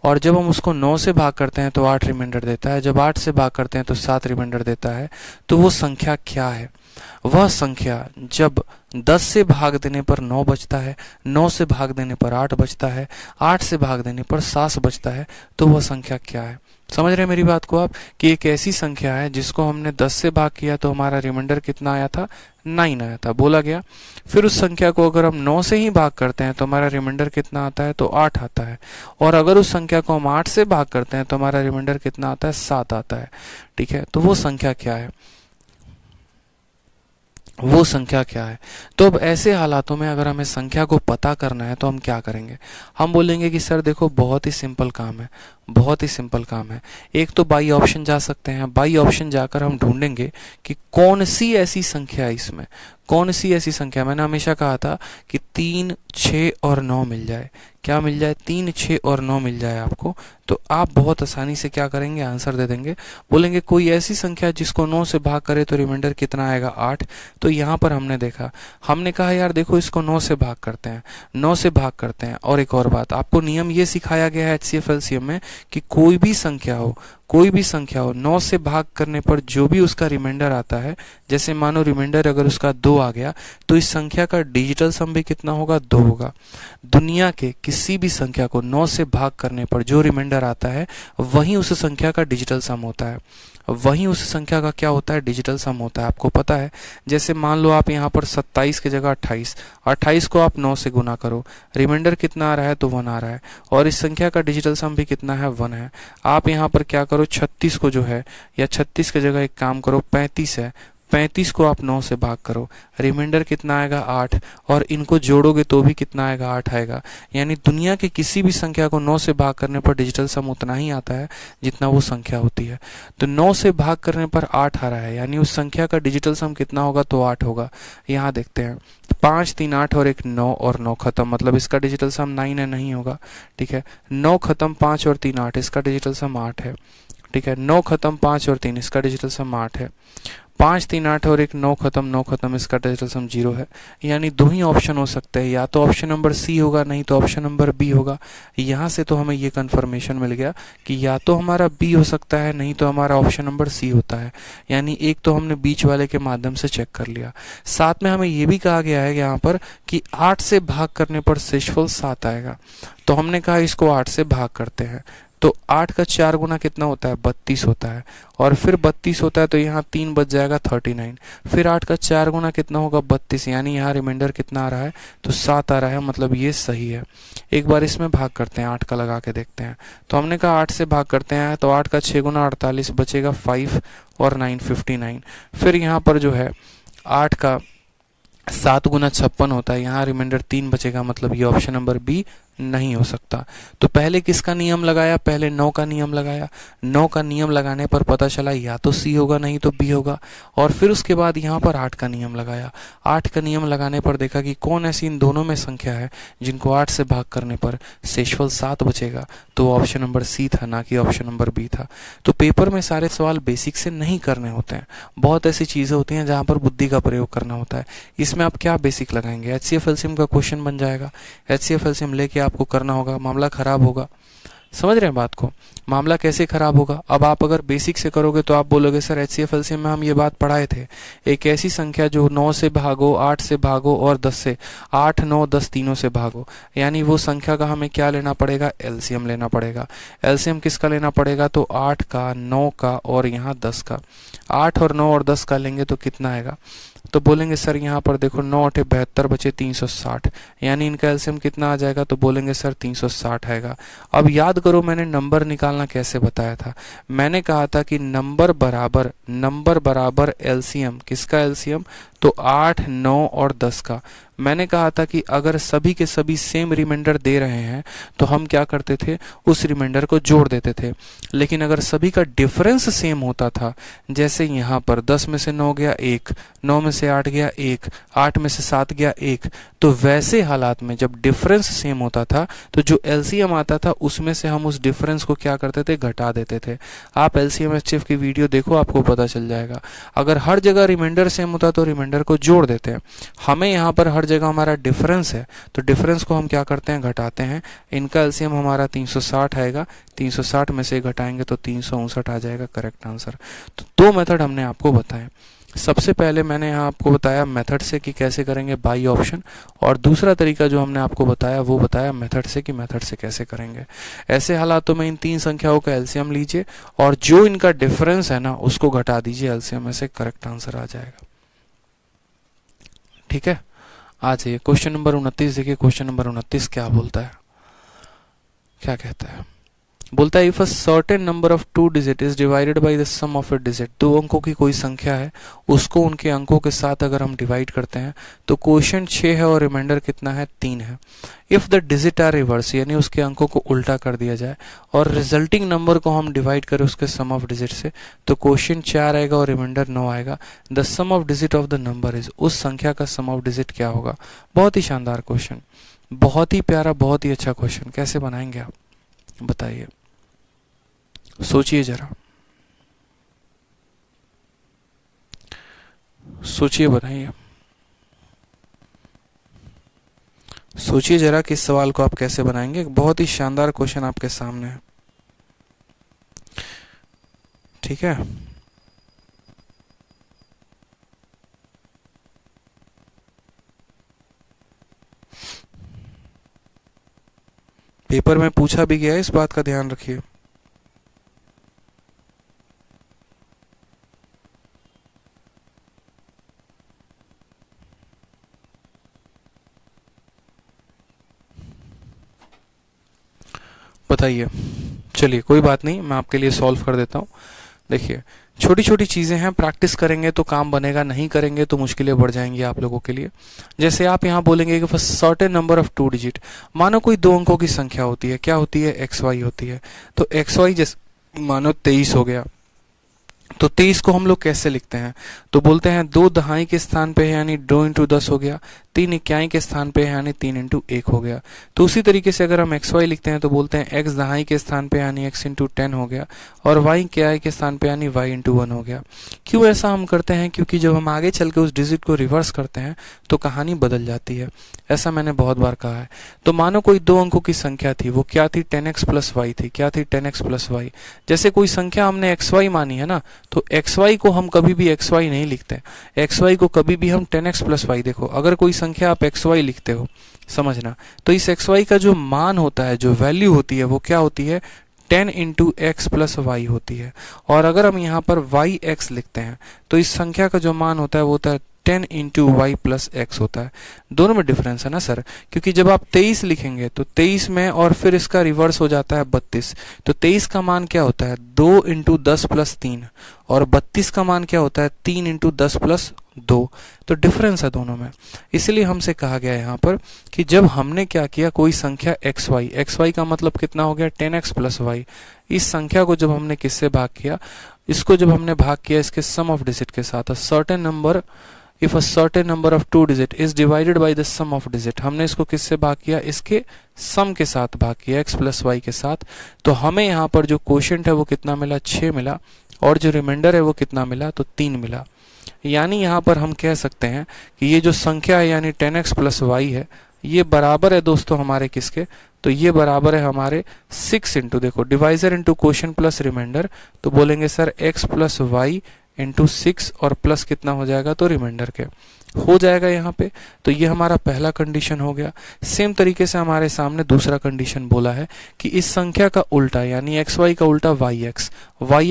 और जब हम उसको 9 से भाग करते हैं तो 8 रिमाइंडर देता है, जब 8 से भाग करते हैं तो 7 रिमाइंडर देता है। तो वो संख्या क्या है? वह संख्या जब 10 से भाग देने पर 9 बचता है, 9 से भाग देने पर 8 बचता है, 8 से भाग देने पर 7 बचता है। तो वह संख्या क्या है? समझ रहे हैं मेरी बात को आप, कि एक ऐसी संख्या है जिसको हमने 10 से भाग किया तो हमारा रिमाइंडर कितना आया था, 9 आया था, बोला गया। फिर उस संख्या को अगर हम 9 से ही भाग करते हैं तो हमारा रिमाइंडर कितना आता है, तो 8 आता है। और अगर उस संख्या को हम 8 से भाग करते हैं तो हमारा रिमाइंडर कितना आता है, 7 आता है। ठीक है, तो वो संख्या क्या है? वो संख्या क्या है। तो अब ऐसे हालातों में अगर हमें संख्या को पता करना है तो हम क्या करेंगे, हम बोलेंगे कि सर देखो बहुत ही सिंपल काम है, बहुत ही सिंपल काम है। एक तो बाई ऑप्शन जा सकते हैं, बाई ऑप्शन जाकर हम ढूंढेंगे कि कौन सी ऐसी संख्या है इसमें, कौन सी ऐसी संख्या, मैंने हमेशा कहा था कि 3, 6 और 9 मिल जाए, क्या मिल जाए, 3, 6 और 9 मिल जाए आपको, तो आप बहुत आसानी से क्या करेंगे, आंसर दे देंगे। बोलेंगे कोई ऐसी संख्या जिसको 9 से भाग करे तो रिमाइंडर कितना आएगा, 8। तो यहाँ पर हमने देखा, हमने कहा यार देखो इसको 9 से भाग करते हैं, 9 से भाग करते हैं। और एक और बात, आपको नियम ये सिखाया गया है एचसीएफ एलसीएम में कि कोई भी संख्या हो, कोई भी संख्या हो, 9 से भाग करने पर जो भी उसका रिमाइंडर आता है, जैसे मानो रिमाइंडर अगर उसका 2 आ गया, तो इस संख्या का डिजिटल सम भी कितना होगा, 2 होगा। दुनिया के किसी भी संख्या को 9 से भाग करने पर जो रिमाइंडर आता है वही उस संख्या का डिजिटल सम होता है, वही उस संख्या का क्या होता है, डिजिटल सम होता है। आपको पता है, जैसे मान लो आप यहाँ पर 27 की जगह 28, 28 को आप 9 से गुना करो, रिमाइंडर कितना आ रहा है, तो 1 आ रहा है, और इस संख्या का डिजिटल सम भी कितना है, 1 है। आप यहाँ पर क्या करो, 36 को जो है, या 36 की जगह एक काम करो, 35 है, 35 को आप 9 से भाग करो, रिमाइंडर कितना आएगा, 8, और इनको जोड़ोगे तो भी कितना आएगा, 8 आएगा। यानी दुनिया की किसी भी संख्या को 9 से भाग करने पर डिजिटल सम उतना ही आता है जितना वो संख्या होती है। तो 9 से भाग करने पर 8 आ रहा है, यानी उस संख्या का डिजिटल सम कितना होगा, तो 8 होगा। यहाँ देखते हैं, 5, 3, 8 और एक 9, और 9 खत्म, मतलब इसका डिजिटल सम 9 है, नहीं होगा, ठीक है। 9 खत्म, 5 और 3 8, इसका डिजिटल सम 8 है, ठीक है। 9 खत्म, 5 और 3, इसका डिजिटल सम 8 है। 5, 3, 8 और एक 9 खत्म, 9 खत्म, इसका डिजिटल सम 0 है। यानी दो ही ऑप्शन हो सकते हैं, या तो ऑप्शन नंबर सी होगा, नहीं तो ऑप्शन नंबर बी होगा। यहाँ से तो हमें ये कंफर्मेशन मिल गया कि या तो हमारा बी हो सकता है, नहीं तो हमारा ऑप्शन नंबर सी होता है। यानी एक तो हमने बीच वाले के माध्यम से चेक कर लिया। साथ में हमें ये भी कहा गया है यहाँ पर कि 8 से भाग करने पर शेषफल 7 आएगा। तो हमने कहा इसको 8 से भाग करते हैं, तो 8 का 4 गुना कितना होता है, 32 होता है, और फिर 32 होता है तो यहाँ 3 बच जाएगा 39, फिर 8 का 4 गुना कितना होगा, 32, यानी यहाँ रिमाइंडर कितना आ रहा है, तो 7 आ रहा है, मतलब ये सही है। एक बार इसमें भाग करते हैं, 8 का लगा के देखते हैं। तो हमने कहा 8 से भाग करते हैं, तो 8 का 6 गुना 48, बचेगा 5 और 9 59। फिर यहाँ पर जो है 8 का 7 गुना 56 होता है, यहाँ रिमाइंडर 3 बचेगा, मतलब ये ऑप्शन नंबर बी नहीं हो सकता। तो पहले किसका नियम लगाया, पहले 9 का नियम लगाया। 9 का नियम लगाने पर पता चला या तो सी होगा, नहीं तो बी होगा, और फिर उसके बाद यहाँ पर 8 का नियम लगाया। 8 का नियम लगाने पर देखा कि कौन ऐसी इन दोनों में संख्या है जिनको 8 से भाग करने पर शेषफल 7 बचेगा, तो ऑप्शन नंबर सी था, ना कि ऑप्शन नंबर बी था। तो पेपर में सारे सवाल बेसिक से नहीं करने होते हैं, बहुत ऐसी चीजें होती हैं जहां पर बुद्धि का प्रयोग करना होता है। इसमें आप क्या बेसिक लगाएंगे, एचसीएफ एलसीएम का क्वेश्चन बन जाएगा, एचसीएफ एलसीएम लेके आपको करना होगा, मामला खराब होगा। समझ रहे हैं बात को, मामला कैसे खराब होगा। अब आप अगर बेसिक से करोगे तो आप बोलोगे सर एचसीएफ एलसीएम में हम ये बात पढ़ाए थे, एक ऐसी संख्या जो 9 से भागो, 8 से भागो और 10 से, 8, 9, 10 तीनों से भागो, यानी वो संख्या का हमें क्या लेना पड़ेगा, एलसीएम लेना पड़ेगा। एलसीएम किसका लेना पड़ेगा, तो 8 का, 9 का और यहाँ 10 का। 8 और 9 और 10 का लेंगे तो कितना आएगा, तो बोलेंगे सर यहाँ पर देखो 9 8 72 बचे 360, यानी इनका एलसीएम कितना आ जाएगा, तो बोलेंगे सर 360 आएगा। अब याद करो मैंने नंबर निकालना कैसे बताया था, मैंने कहा था कि नंबर बराबर एलसीएम, किसका एलसीएम, तो 8, 9 और 10 का। मैंने कहा था कि अगर सभी के सभी सेम रिमाइंडर दे रहे हैं तो हम क्या करते थे, उस रिमाइंडर को जोड़ देते थे। लेकिन अगर सभी का डिफरेंस सेम होता था, जैसे यहाँ पर 10 में से 9 गया 1, 9 में से 8 गया 1, 8 में से 7 गया 1, तो वैसे हालात में जब डिफरेंस सेम होता था तो जो एलसीएम आता था उसमें से हम उस डिफरेंस को क्या करते थे, घटा देते थे। आप एलसीएम एचसीएफ की वीडियो देखो, आपको पता चल जाएगा। अगर हर जगह रिमाइंडर सेम होता तो रिमाइंडर को जोड़ देते हैं। हमें यहाँ पर हर जगह हमारा डिफरेंस है, तो डिफरेंस को हम क्या करते हैं, घटाते हैं। इनका एलसीएम हमारा 360 आएगा, 360 में से घटाएंगे तो 359 आ जाएगा करेक्ट आंसर। तो दो मेथड हमने आपको बताए। सबसे पहले मैंने यहाँ आपको बताया मेथड से कि कैसे करेंगे बाई ऑप्शन, और दूसरा तरीका जो हमने आपको बताया वो बताया मेथड से कि मेथड से कैसे करेंगे। ऐसे हालातों में इन तीन संख्याओं का एलसीएम लीजिए और जो इनका डिफरेंस है ना उसको घटा दीजिए, एलसीएम में से करेक्ट आंसर आ जाएगा। ठीक है, आ जाइए क्वेश्चन नंबर 29 देखिए। क्वेश्चन नंबर 29 क्या बोलता है, क्या कहता है। बोलता है if a certain number of two digit is divided by the sum of a digit, दो अंकों की कोई संख्या है, उसको उनके अंकों के साथ अगर हम डिवाइड करते हैं तो क्वोशिएंट 6 है और रिमाइंडर कितना है 3 है। If the digit are reverse, यानी उसके अंकों को उल्टा कर दिया जाए और रिजल्टिंग नंबर को हम डिवाइड करें उसके सम ऑफ डिजिट से, तो क्वोशिएंट 4 आएगा और रिमाइंडर 9 आएगा। The sum of digit of the number is, उस संख्या का सम ऑफ डिजिट क्या होगा। बहुत ही शानदार क्वेश्चन, बहुत ही प्यारा, बहुत ही अच्छा क्वेश्चन। कैसे बनाएंगे आप बताइए, सोचिए जरा, सोचिए, बनाइए, सोचिए जरा कि इस सवाल को आप कैसे बनाएंगे। बहुत ही शानदार क्वेश्चन आपके सामने है, ठीक है। पेपर में पूछा भी गया है, इस बात का ध्यान रखिए। बताइए, चलिए कोई बात नहीं, मैं आपके लिए सॉल्व कर देता हूँ। देखिए, छोटी छोटी चीज़ें हैं, प्रैक्टिस करेंगे तो काम बनेगा, नहीं करेंगे तो मुश्किलें बढ़ जाएंगी आप लोगों के लिए। जैसे आप यहाँ बोलेंगे कि certain number of two digit, मानो कोई दो अंकों की संख्या होती है, क्या होती है, एक्स वाई होती है। तो एक्स वाई जैसे मानो 23 हो गया, तो 23 को हम लोग कैसे लिखते हैं, तो बोलते हैं 2 दहाई के स्थान पे है यानी 2 इंटू 10 हो गया, 3 इक्याई के स्थान पे है यानी 3 इंटू 1 हो गया। तो उसी तरीके से अगर हम एक्स वाई लिखते हैं तो बोलते हैं x दहाई के स्थान पे यानी x इंटू 10 हो गया, और y इक्याई के स्थान पे यानी y इंटू 1 हो गया। क्यों ऐसा हम करते हैं, क्योंकि जब हम आगे चल के उस डिजिट को रिवर्स करते हैं तो कहानी बदल जाती है। ऐसा मैंने बहुत बार कहा है। तो मानो कोई दो अंकों की संख्या थी, वो क्या थी, 10x प्लस वाई थी। क्या थी, 10x प्लस वाई। जैसे कोई संख्या हमने xy मानी है ना, तो xy को हम कभी भी xy नहीं लिखते, xy को कभी भी हम 10x प्लस वाई। देखो, अगर कोई संख्या आप xy लिखते हो, समझना, तो इस xy का जो मान होता है, जो वैल्यू होती है, वो क्या होती है, 10 इंटू एक्स प्लस वाई होती है। और अगर हम यहाँ पर वाई एक्स लिखते हैं तो इस संख्या का जो मान होता है वो होता है 10 इंटू वाई प्लस एक्स होता है। दोनों में डिफरेंस है ना सर, क्योंकि जब आप 23 लिखेंगे तो 23 में और फिर इसका रिवर्स हो जाता है 32, तो 23 का मान क्या होता है, 2 इंटू 10 प्लस 3, और 32 का मान क्या होता है, 3 इंटू 10 प्लस 2। तो डिफरेंस है दोनों में। इसलिए हमसे कहा गया है यहाँ पर कि जब हमने क्या किया, कोई संख्या एक्स वाई का मतलब कितना हो गया, 10x प्लस वाई। इस संख्या को जब हमने किससे भाग किया, इसको जब हमने भाग किया इसके सम ऑफ डिजिट के साथ, certain number, if a certain number of two digit is divided by the sum of digit, हमने इसको किससे भाग किया, इसके सम के साथ भाग किया, x प्लस वाई के साथ। तो हमें यहाँ पर जो क्वोशिएंट है वो कितना मिला, 6 मिला, और जो रिमाइंडर है वो कितना मिला, तो 3 मिला। यानी यहाँ पर हम कह सकते हैं कि ये जो संख्या है यानी 10x प्लस वाई है, ये बराबर है दोस्तों हमारे किसके, तो ये बराबर है हमारे 6 इंटू, देखो divisor into quotient plus reminder, तो बोलेंगे sir x plus Y into 6 और प्लस कितना हो जाएगा, तो रिमाइंडर के हो जाएगा यहाँ पे। तो ये हमारा पहला कंडीशन हो गया। सेम तरीके से हमारे सामने दूसरा कंडीशन बोला है कि इस संख्या का उल्टा यानी एक्स वाई का उल्टा वाई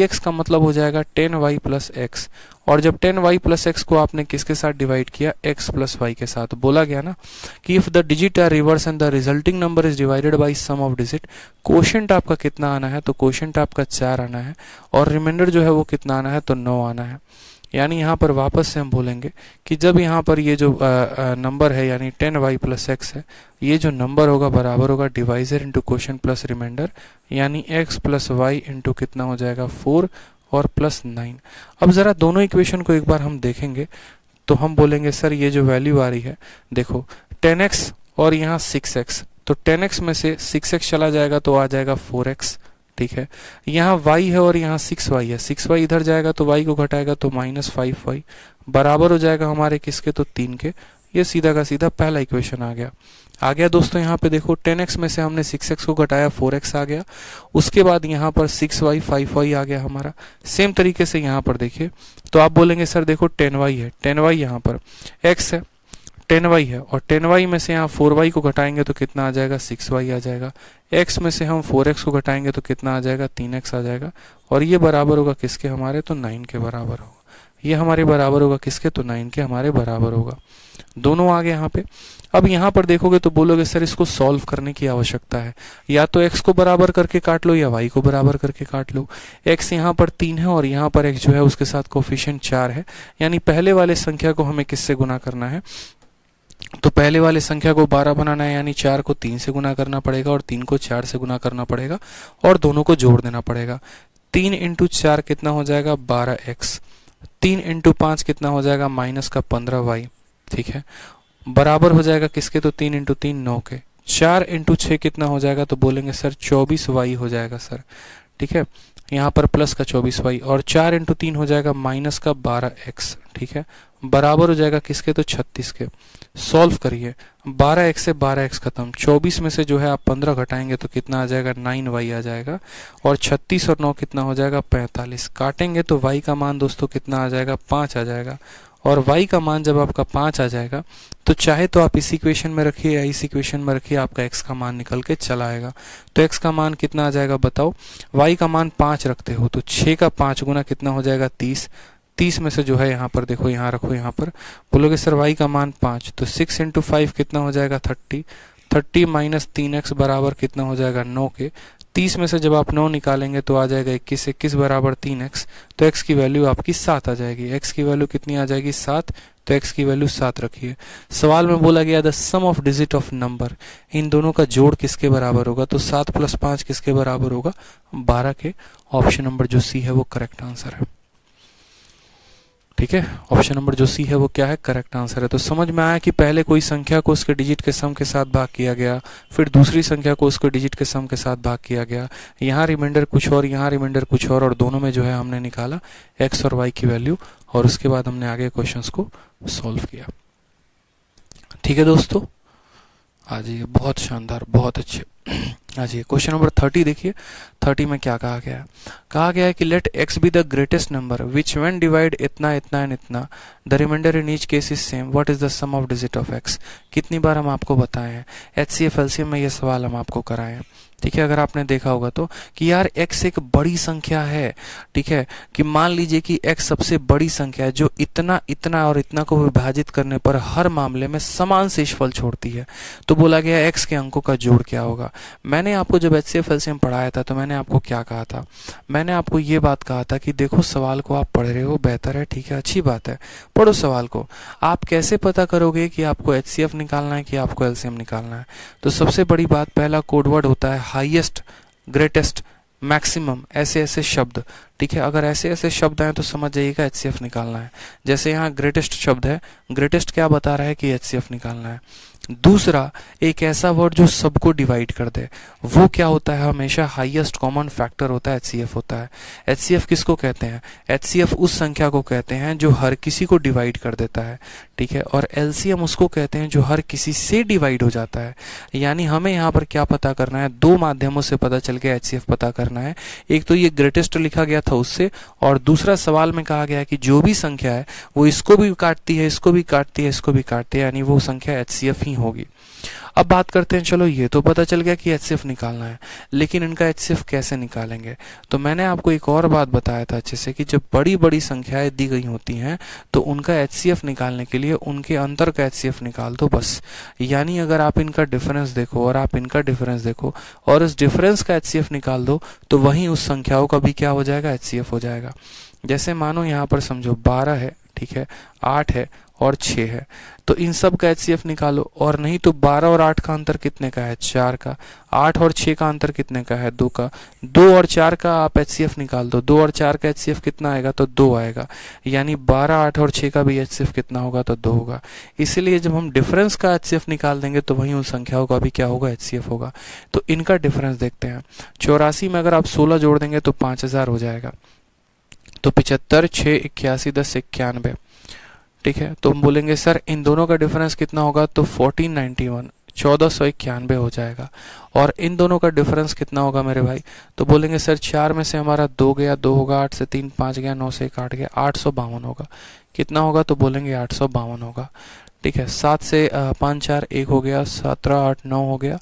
एक्स का मतलब हो जाएगा 10y प्लस एक्स, और जब 10y प्लस एक्स को आपने किसके साथ डिवाइड किया, x प्लस वाई के साथ। बोला गया ना कि if the digit are reverse and the resulting number is divided by sum of digit, quotient आपका कितना आना है, तो क्वोशिएंट आपका 4 आना है, और रिमाइंडर जो है वो कितना आना है, तो 9 आना है। यानी यहाँ पर वापस से हम बोलेंगे कि जब यहाँ पर ये जो नंबर है यानी 10y प्लस एक्स है, ये जो नंबर होगा बराबर होगा divisor into quotient plus reminder, यानी x प्लस वाई इंटू कितना हो जाएगा, 4 और प्लस 9। अब जरा दोनों इक्वेशन को एक बार हम देखेंगे तो हम बोलेंगे सर ये जो वैल्यू आ रही है, देखो 10x और यहाँ 6x, तो 10x में से 6x चला जाएगा तो आ जाएगा 4x, ठीक है। यहाँ y है और यहाँ 6y है, 6y इधर जाएगा तो y को घटाएगा तो माइनस 5y, बराबर हो जाएगा हमारे किसके, तो 3 के। ये सीधा का सीधा पहला इक्वेशन आ गया दोस्तों। यहाँ पे देखो 10x में से हमने 6x को घटाया, 4x आ गया। उसके बाद यहाँ पर 6y 5y आ गया हमारा। सेम तरीके से यहाँ पर देखिए तो आप बोलेंगे सर देखो 10y है, 10y यहाँ पर x है, 10y है, और 10y में से यहाँ 4y को घटाएंगे तो कितना आ जाएगा, 6y आ जाएगा। x में से हम 4x को घटाएंगे तो कितना आ जाएगा, 3x आ जाएगा, और ये बराबर होगा किसके हमारे, तो 9 के बराबर होगा। ये हमारे बराबर होगा किसके, तो 9 के हमारे बराबर होगा। दोनों आ गए यहाँ पे। अब यहाँ पर देखोगे तो बोलोगे सर इसको सॉल्व करने की आवश्यकता है, या तो x को बराबर करके काट लो या y को बराबर करके काट लो। x यहाँ पर 3 है और यहाँ पर x जो है उसके साथ कोफिशिएंट 4 है, यानी पहले वाले संख्या को हमें किससे गुना करना है, तो पहले वाले संख्या को 12 बनाना है, यानी 4 को 3 से गुना करना पड़ेगा और 3 को 4 से गुना करना पड़ेगा और दोनों को जोड़ देना पड़ेगा। 3 इंटू 4 कितना हो जाएगा, 12x। 3 इंटू 5 कितना हो जाएगा, माइनस का 15y। ठीक है, बराबर हो जाएगा किसके, तो 3 इंटू 3 9 के। 4 इंटू 6 कितना हो जाएगा, तो बोलेंगे सर 24y हो जाएगा सर। ठीक है, यहाँ पर प्लस का 24y और 4 इंटू 3 हो जाएगा माइनस का 12x। ठीक है, बराबर हो जाएगा किसके, तो 36 के। सॉल्व करिए, 12x से 12x खत्म, 24 में से जो है आप 15 घटाएंगे तो कितना आ जाएगा, 9y आ जाएगा, और 36 और 9 कितना हो जाएगा, 45। काटेंगे तो y का मान दोस्तों कितना आ जाएगा, 5 आ जाएगा। और y का मान जब आपका 5 आ जाएगा तो चाहे तो आप इस इक्वेशन में रखिए या इस इक्वेशन में रखिए, आपका x का मान निकल के चला आएगा। तो x का मान कितना आ जाएगा बताओ, y का मान 5 रखते हो तो 6 का 5 गुना कितना हो जाएगा, 30। 30 में से जो है यहाँ पर देखो, यहाँ रखो, यहाँ पर बोलोगे सर y का मान 5, तो 6 इंटू 5 कितना हो जाएगा, 30। 30 माइनस 3x बराबर कितना हो जाएगा, 9 के। 30 में से जब आप 9 निकालेंगे तो आ जाएगा 21। 21 बराबर 3x, तो x की वैल्यू आपकी 7 आ जाएगी। x की वैल्यू कितनी आ जाएगी, 7, तो x की वैल्यू 7 रखिए। सवाल में बोला गया the sum of digit of number, इन दोनों का जोड़ किसके बराबर होगा, तो 7 प्लस 5 किसके बराबर होगा, 12 के। ऑप्शन नंबर जो सी है वो करेक्ट आंसर है। ठीक है, ऑप्शन नंबर जो सी है वो क्या है, करेक्ट आंसर है। तो समझ में आया कि पहले कोई संख्या को उसके डिजिट के सम के साथ भाग किया गया, फिर दूसरी संख्या को उसके डिजिट के सम के साथ भाग किया गया, यहाँ रिमाइंडर कुछ और, यहाँ रिमाइंडर कुछ और दोनों में जो है हमने निकाला x और y की वैल्यू, और उसके बाद हमने आगे क्वेश्चंस को सॉल्व किया। ठीक है दोस्तों, आ जाइए, बहुत शानदार, बहुत अच्छे। आ जाइए क्वेश्चन नंबर 30 देखिए। 30 में क्या कहा गया है, कहा गया है कि let x be the greatest number which when divide इतना इतना एंड इतना the reminder in each case is same, what is the sum of digit of x। कितनी बार हम आपको बताए हैं, HCF LCM में ये सवाल हम आपको कराए हैं। ठीक है, अगर आपने देखा होगा तो कि यार x एक बड़ी संख्या है। ठीक है, कि मान लीजिए कि x सबसे बड़ी संख्या है जो इतना इतना और इतना को विभाजित करने पर हर मामले में समान शेषफल छोड़ती है। तो बोला गया x के अंकों का जोड़ क्या होगा। मैंने आपको जब HCF LCM पढ़ाया था तो मैंने आपको क्या कहा था, मैंने आपको ये बात कहा था कि देखो सवाल को आप पढ़ रहे हो, बेहतर है, ठीक है, अच्छी बात है, पढ़ो सवाल को। आप कैसे पता करोगे कि आपको HCF निकालना है कि आपको LCM निकालना है, तो सबसे बड़ी बात, पहला कोडवर्ड होता है हाईएस्ट, ग्रेटेस्ट, मैक्सिमम, ऐसे ऐसे शब्द। ठीक है, अगर ऐसे ऐसे शब्द हैं तो समझ जाइएगा HCF निकालना है। जैसे यहाँ ग्रेटेस्ट शब्द है, ग्रेटेस्ट क्या बता रहा है कि HCF निकालना है। दूसरा, एक ऐसा वर्ड जो सबको डिवाइड कर दे, वो क्या होता है, हमेशा हाईएस्ट कॉमन फैक्टर होता है, HCF होता है। HCF किसको कहते हैं, HCF उस संख्या को कहते हैं जो हर किसी को डिवाइड कर देता है। ठीक है, और LCM उसको कहते हैं जो हर किसी से डिवाइड हो जाता है। यानी हमें यहाँ पर क्या पता करना है, दो माध्यमों से पता चल गया HCF पता करना है। एक तो ये ग्रेटेस्ट लिखा गया था उससे, और दूसरा सवाल में कहा गया है कि जो भी संख्या है वो इसको भी काटती है, इसको भी काटती है, इसको भी काटती है, यानी वो संख्या HCF ही होगी। अब बात करते हैं, चलो ये तो पता चल गया कि HCF निकालना है, लेकिन इनका HCF कैसे निकालेंगे। तो मैंने आपको एक और बात बताया था अच्छे से कि जब बड़ी बड़ी संख्याएं दी गई होती हैं तो उनका HCF निकालने के लिए उनके अंतर का HCF निकाल दो बस। यानी अगर आप इनका डिफरेंस देखो और आप इनका डिफरेंस देखो और इस डिफरेंस का HCF निकाल दो तो वहीं उस संख्याओं का भी क्या हो जाएगा, HCF हो जाएगा। जैसे मानो यहाँ पर समझो 12 है, ठीक है, 8 है और 6 है, तो इन सब का HCF निकालो। और नहीं तो 12 और 8 का अंतर कितने का है, 4 का। 8 और 6 का अंतर कितने का है, 2 का। 2 और 4 का आप HCF निकाल दो, 2 और 4 का HCF कितना आएगा, तो 2 आएगा। यानी 12, 8 और 6 का भी HCF कितना होगा, तो 2 होगा। इसलिए जब हम डिफरेंस का HCF निकाल देंगे तो वहीं उन संख्याओं का भी क्या होगा, HCF होगा। तो इनका डिफरेंस देखते हैं। 84 में अगर आप 16 जोड़ देंगे तो 5000 हो जाएगा। तो 75, 6, 81, 10, 91। ठीक है, तो हम बोलेंगे सर इन दोनों का डिफरेंस कितना होगा, तो 1491, 1491 हो जाएगा। और इन दोनों का डिफरेंस कितना होगा मेरे भाई, तो बोलेंगे सर 4 में से हमारा 2 गया, 2 होगा, 8 से 3 5 गया, 9 से 1 8 गया, 852 होगा। कितना होगा, तो बोलेंगे 852 होगा। ठीक है, 7 से 5 4 1 हो गया, 17 8 9 हो गया,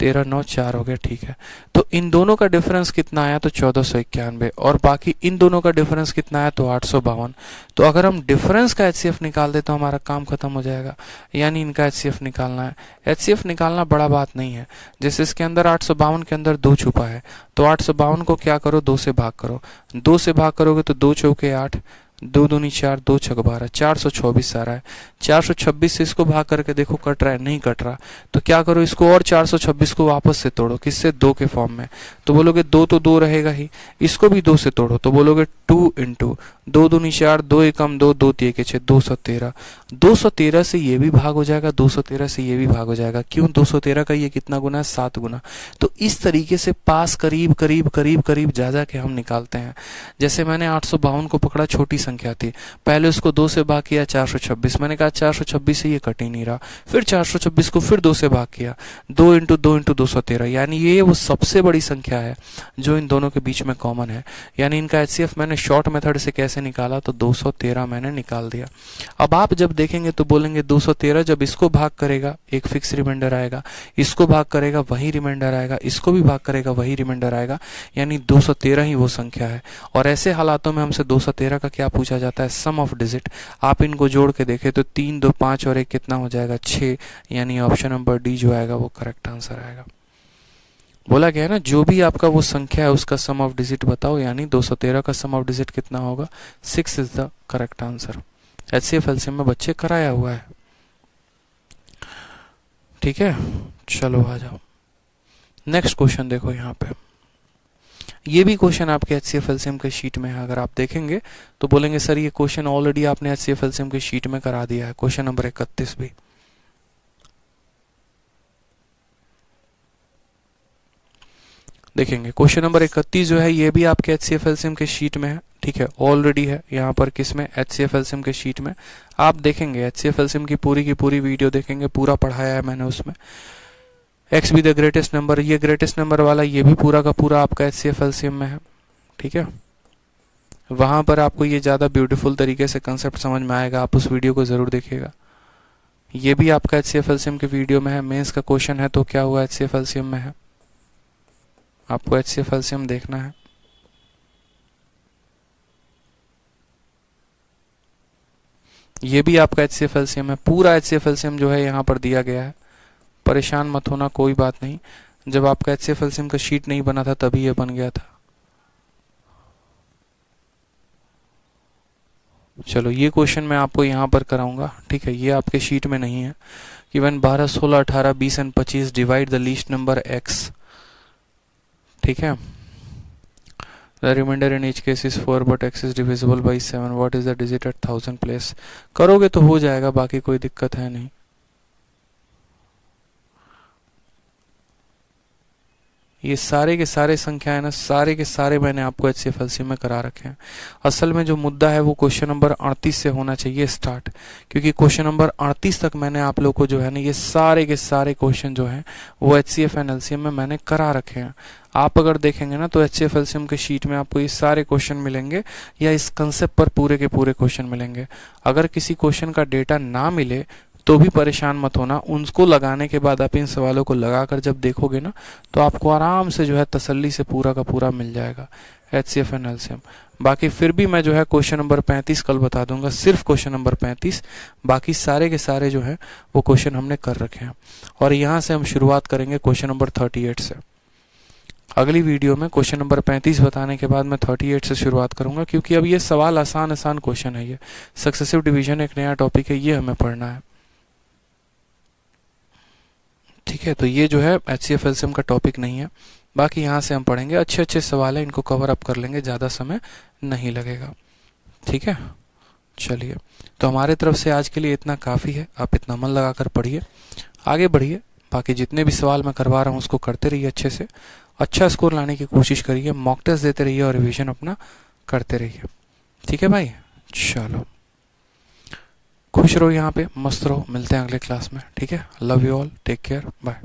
13 9 4 हो गया, ठीक है। तो इन दोनों का डिफरेंस कितना आया, तो 1491, और बाकी इन दोनों का डिफरेंस कितना आया, तो 852। तो अगर हम डिफरेंस का एचसीएफ निकाल दे तो हमारा काम खत्म हो जाएगा, यानी इनका एचसीएफ निकालना है। एचसीएफ निकालना बड़ा बात नहीं है, जैसे इसके अंदर 852 के अंदर 2 छुपा है, तो 852 को क्या करो, 2 से भाग करो। 2 से भाग करोगे तो 2 चौके 8, 2 दूनी 4, 2 छक 12, 424 आ रहा है। 426 से इसको भाग करके देखो कट रहा है, नहीं कट रहा, तो क्या करो, इसको और 426 को वापस से तोड़ो, किससे, 2 के फॉर्म में। तो बोलोगे 2 तो 2 रहेगा ही, इसको भी 2 से तोड़ो, तो बोलोगे 2 इंटू 2 दूनी 4, 2 एकम 2, 2 तिये के 6, 213। 213 से ये भी भाग हो जाएगा, 213 से ये भी भाग हो जाएगा। क्यों, 213 का ये कितना गुना है, 7 गुना। तो इस तरीके से पास करीब करीब करीब करीब जा जा के हम निकालते हैं। जैसे मैंने 852 को पकड़ा, छोटी संख्या थी, पहले उसको 2 से भाग किया, 426, मैंने कहा 426 से ये कट ही नहीं रहा, फिर 426 को फिर 2 से भाग किया, 2 इंटू 2 इंटू 213, यानी ये वो सबसे बड़ी संख्या है जो इन दोनों के बीच में कॉमन है। यानी इनका एचसीएफ मैंने शॉर्ट मेथड से कैसे निकाला, तो 213 मैंने निकाल दिया। अब आप जब देखेंगे तो बोलेंगे 213 जब इसको भाग करेगा एक फिक्स रिमाइंडर आएगा, इसको भाग करेगा वही रिमाइंडर आएगा, इसको भी भाग करेगा वही रिमाइंडर आएगा, यानी 213 ही वो संख्या है। और ऐसे हालातों में हमसे 213 का क्या पूछा जाता है, सम ऑफ डिजिट। आप इनको जोड़ के देखें तो 3 2 5 और 1 कितना हो जाएगा, 6, यानी ऑप्शन नंबर डी जो आएगा वो करेक्ट आंसर आएगा। बोला गया है ना, जो भी आपका वो संख्या है उसका सम ऑफ डिजिट बताओ, यानी 213 का सम ऑफ डिजिट कितना होगा, 6 is the correct answer. HCF LCM में बच्चे कराया हुआ है, ठीक है। चलो आ जाओ, नेक्स्ट क्वेश्चन देखो यहाँ पे। ये भी क्वेश्चन आपके एचसीएफ एलसीएम के शीट में है। अगर आप देखेंगे तो बोलेंगे सर ये क्वेश्चन ऑलरेडी आपने एचसीएफ एलसीएम के शीट में करा दिया है, क्वेश्चन नंबर 31 भी। देखेंगे क्वेश्चन नंबर 31 जो है ये भी आपके एचसीएफ एलसीएम के शीट में है, ठीक है, ऑलरेडी है यहाँ पर, किसमें, एचसीएफ एलसीएम के शीट में। आप देखेंगे एचसीएफ एलसीएम की पूरी वीडियो देखेंगे, पूरा पढ़ाया है मैंने उसमें। X B the greatest number, ये ग्रेटेस्ट नंबर वाला ये भी पूरा का पूरा आपका एचसीएफ एलसीएम में है, ठीक है। वहां पर आपको ये ज्यादा ब्यूटीफुल तरीके से कंसेप्ट समझ में आएगा, आप उस वीडियो को जरूर देखिएगा। ये भी आपका एचसीएफ एलसीएम के वीडियो में है। मेंस का क्वेश्चन है तो क्या हुआ, एचसीएफ एलसीएम में है, आपको एचसीएफ एलसीएम देखना है। ये भी आपका एचसीएफ एलसीएम है, पूरा एचसीएफ एलसीएम जो है यहाँ पर दिया गया है, परेशान मत होना, कोई बात नहीं। जब आपका एचसीएफ एलसीएम का शीट नहीं बना था तभी ये बन गया था। चलो ये क्वेश्चन मैं आपको यहाँ पर कराऊंगा, ठीक है, ये आपके शीट में नहीं है। कि when 12 16 18 20 and 25 divide the least number x, ठीक है, the reminder in each case is 4 but x is divisible by 7, what is the digit at 1000 place. करोगे तो हो जाएगा, बाकी कोई दिक्कत है नहीं। ये सारे के सारे संख्या है ना, सारे के सारे मैंने आपको एचसीएफ एलसीएम में करा रखे हैं। असल में जो मुद्दा है वो क्वेश्चन नंबर 38 से होना चाहिए स्टार्ट, क्योंकि क्वेश्चन नंबर 38 तक मैंने आप लोग को जो है ना ये सारे के सारे क्वेश्चन जो हैं वो एचसीएफ एंड एलसीएम में मैंने करा रखे हैं। आप अगर देखेंगे ना तो एचसीएफ एलसीएम के शीट में आपको ये सारे क्वेश्चन मिलेंगे, या इस कंसेप्ट पर पूरे के पूरे क्वेश्चन मिलेंगे। अगर किसी क्वेश्चन का डेटा ना मिले तो भी परेशान मत होना, उनको लगाने के बाद आप इन सवालों को लगाकर जब देखोगे ना तो आपको आराम से जो है तसल्ली से पूरा का पूरा मिल जाएगा एचसीएफ एंड एलसीएम। बाकी फिर भी मैं जो है क्वेश्चन नंबर 35 कल बता दूंगा, सिर्फ क्वेश्चन नंबर 35, बाकी सारे के सारे जो है वो क्वेश्चन हमने कर रखे हैं। और यहाँ से हम शुरुआत करेंगे क्वेश्चन नंबर 38 से। अगली वीडियो में क्वेश्चन नंबर 35 बताने के बाद मैं 38 से शुरुआत करूंगा, क्योंकि अब ये सवाल आसान क्वेश्चन है। ये सक्सेसिव डिवीजन एक नया टॉपिक है, ये हमें पढ़ना है, ठीक है। तो ये जो है एचसीएफ एलसीएम का टॉपिक नहीं है, बाकी यहाँ से हम पढ़ेंगे, अच्छे सवाल हैं, इनको कवर अप कर लेंगे, ज़्यादा समय नहीं लगेगा, ठीक है। चलिए, तो हमारे तरफ से आज के लिए इतना काफ़ी है। आप इतना मन लगाकर पढ़िए, आगे बढ़िए, बाकी जितने भी सवाल मैं करवा रहा हूँ उसको करते रहिए, अच्छे से अच्छा स्कोर लाने की कोशिश करिए, मॉक टेस्ट देते रहिए और रिविजन अपना करते रहिए, ठीक है भाई। चलो खुश रहो, यहाँ पे मस्त रहो, मिलते हैं अगले क्लास में, ठीक है। Love you all, take care, bye.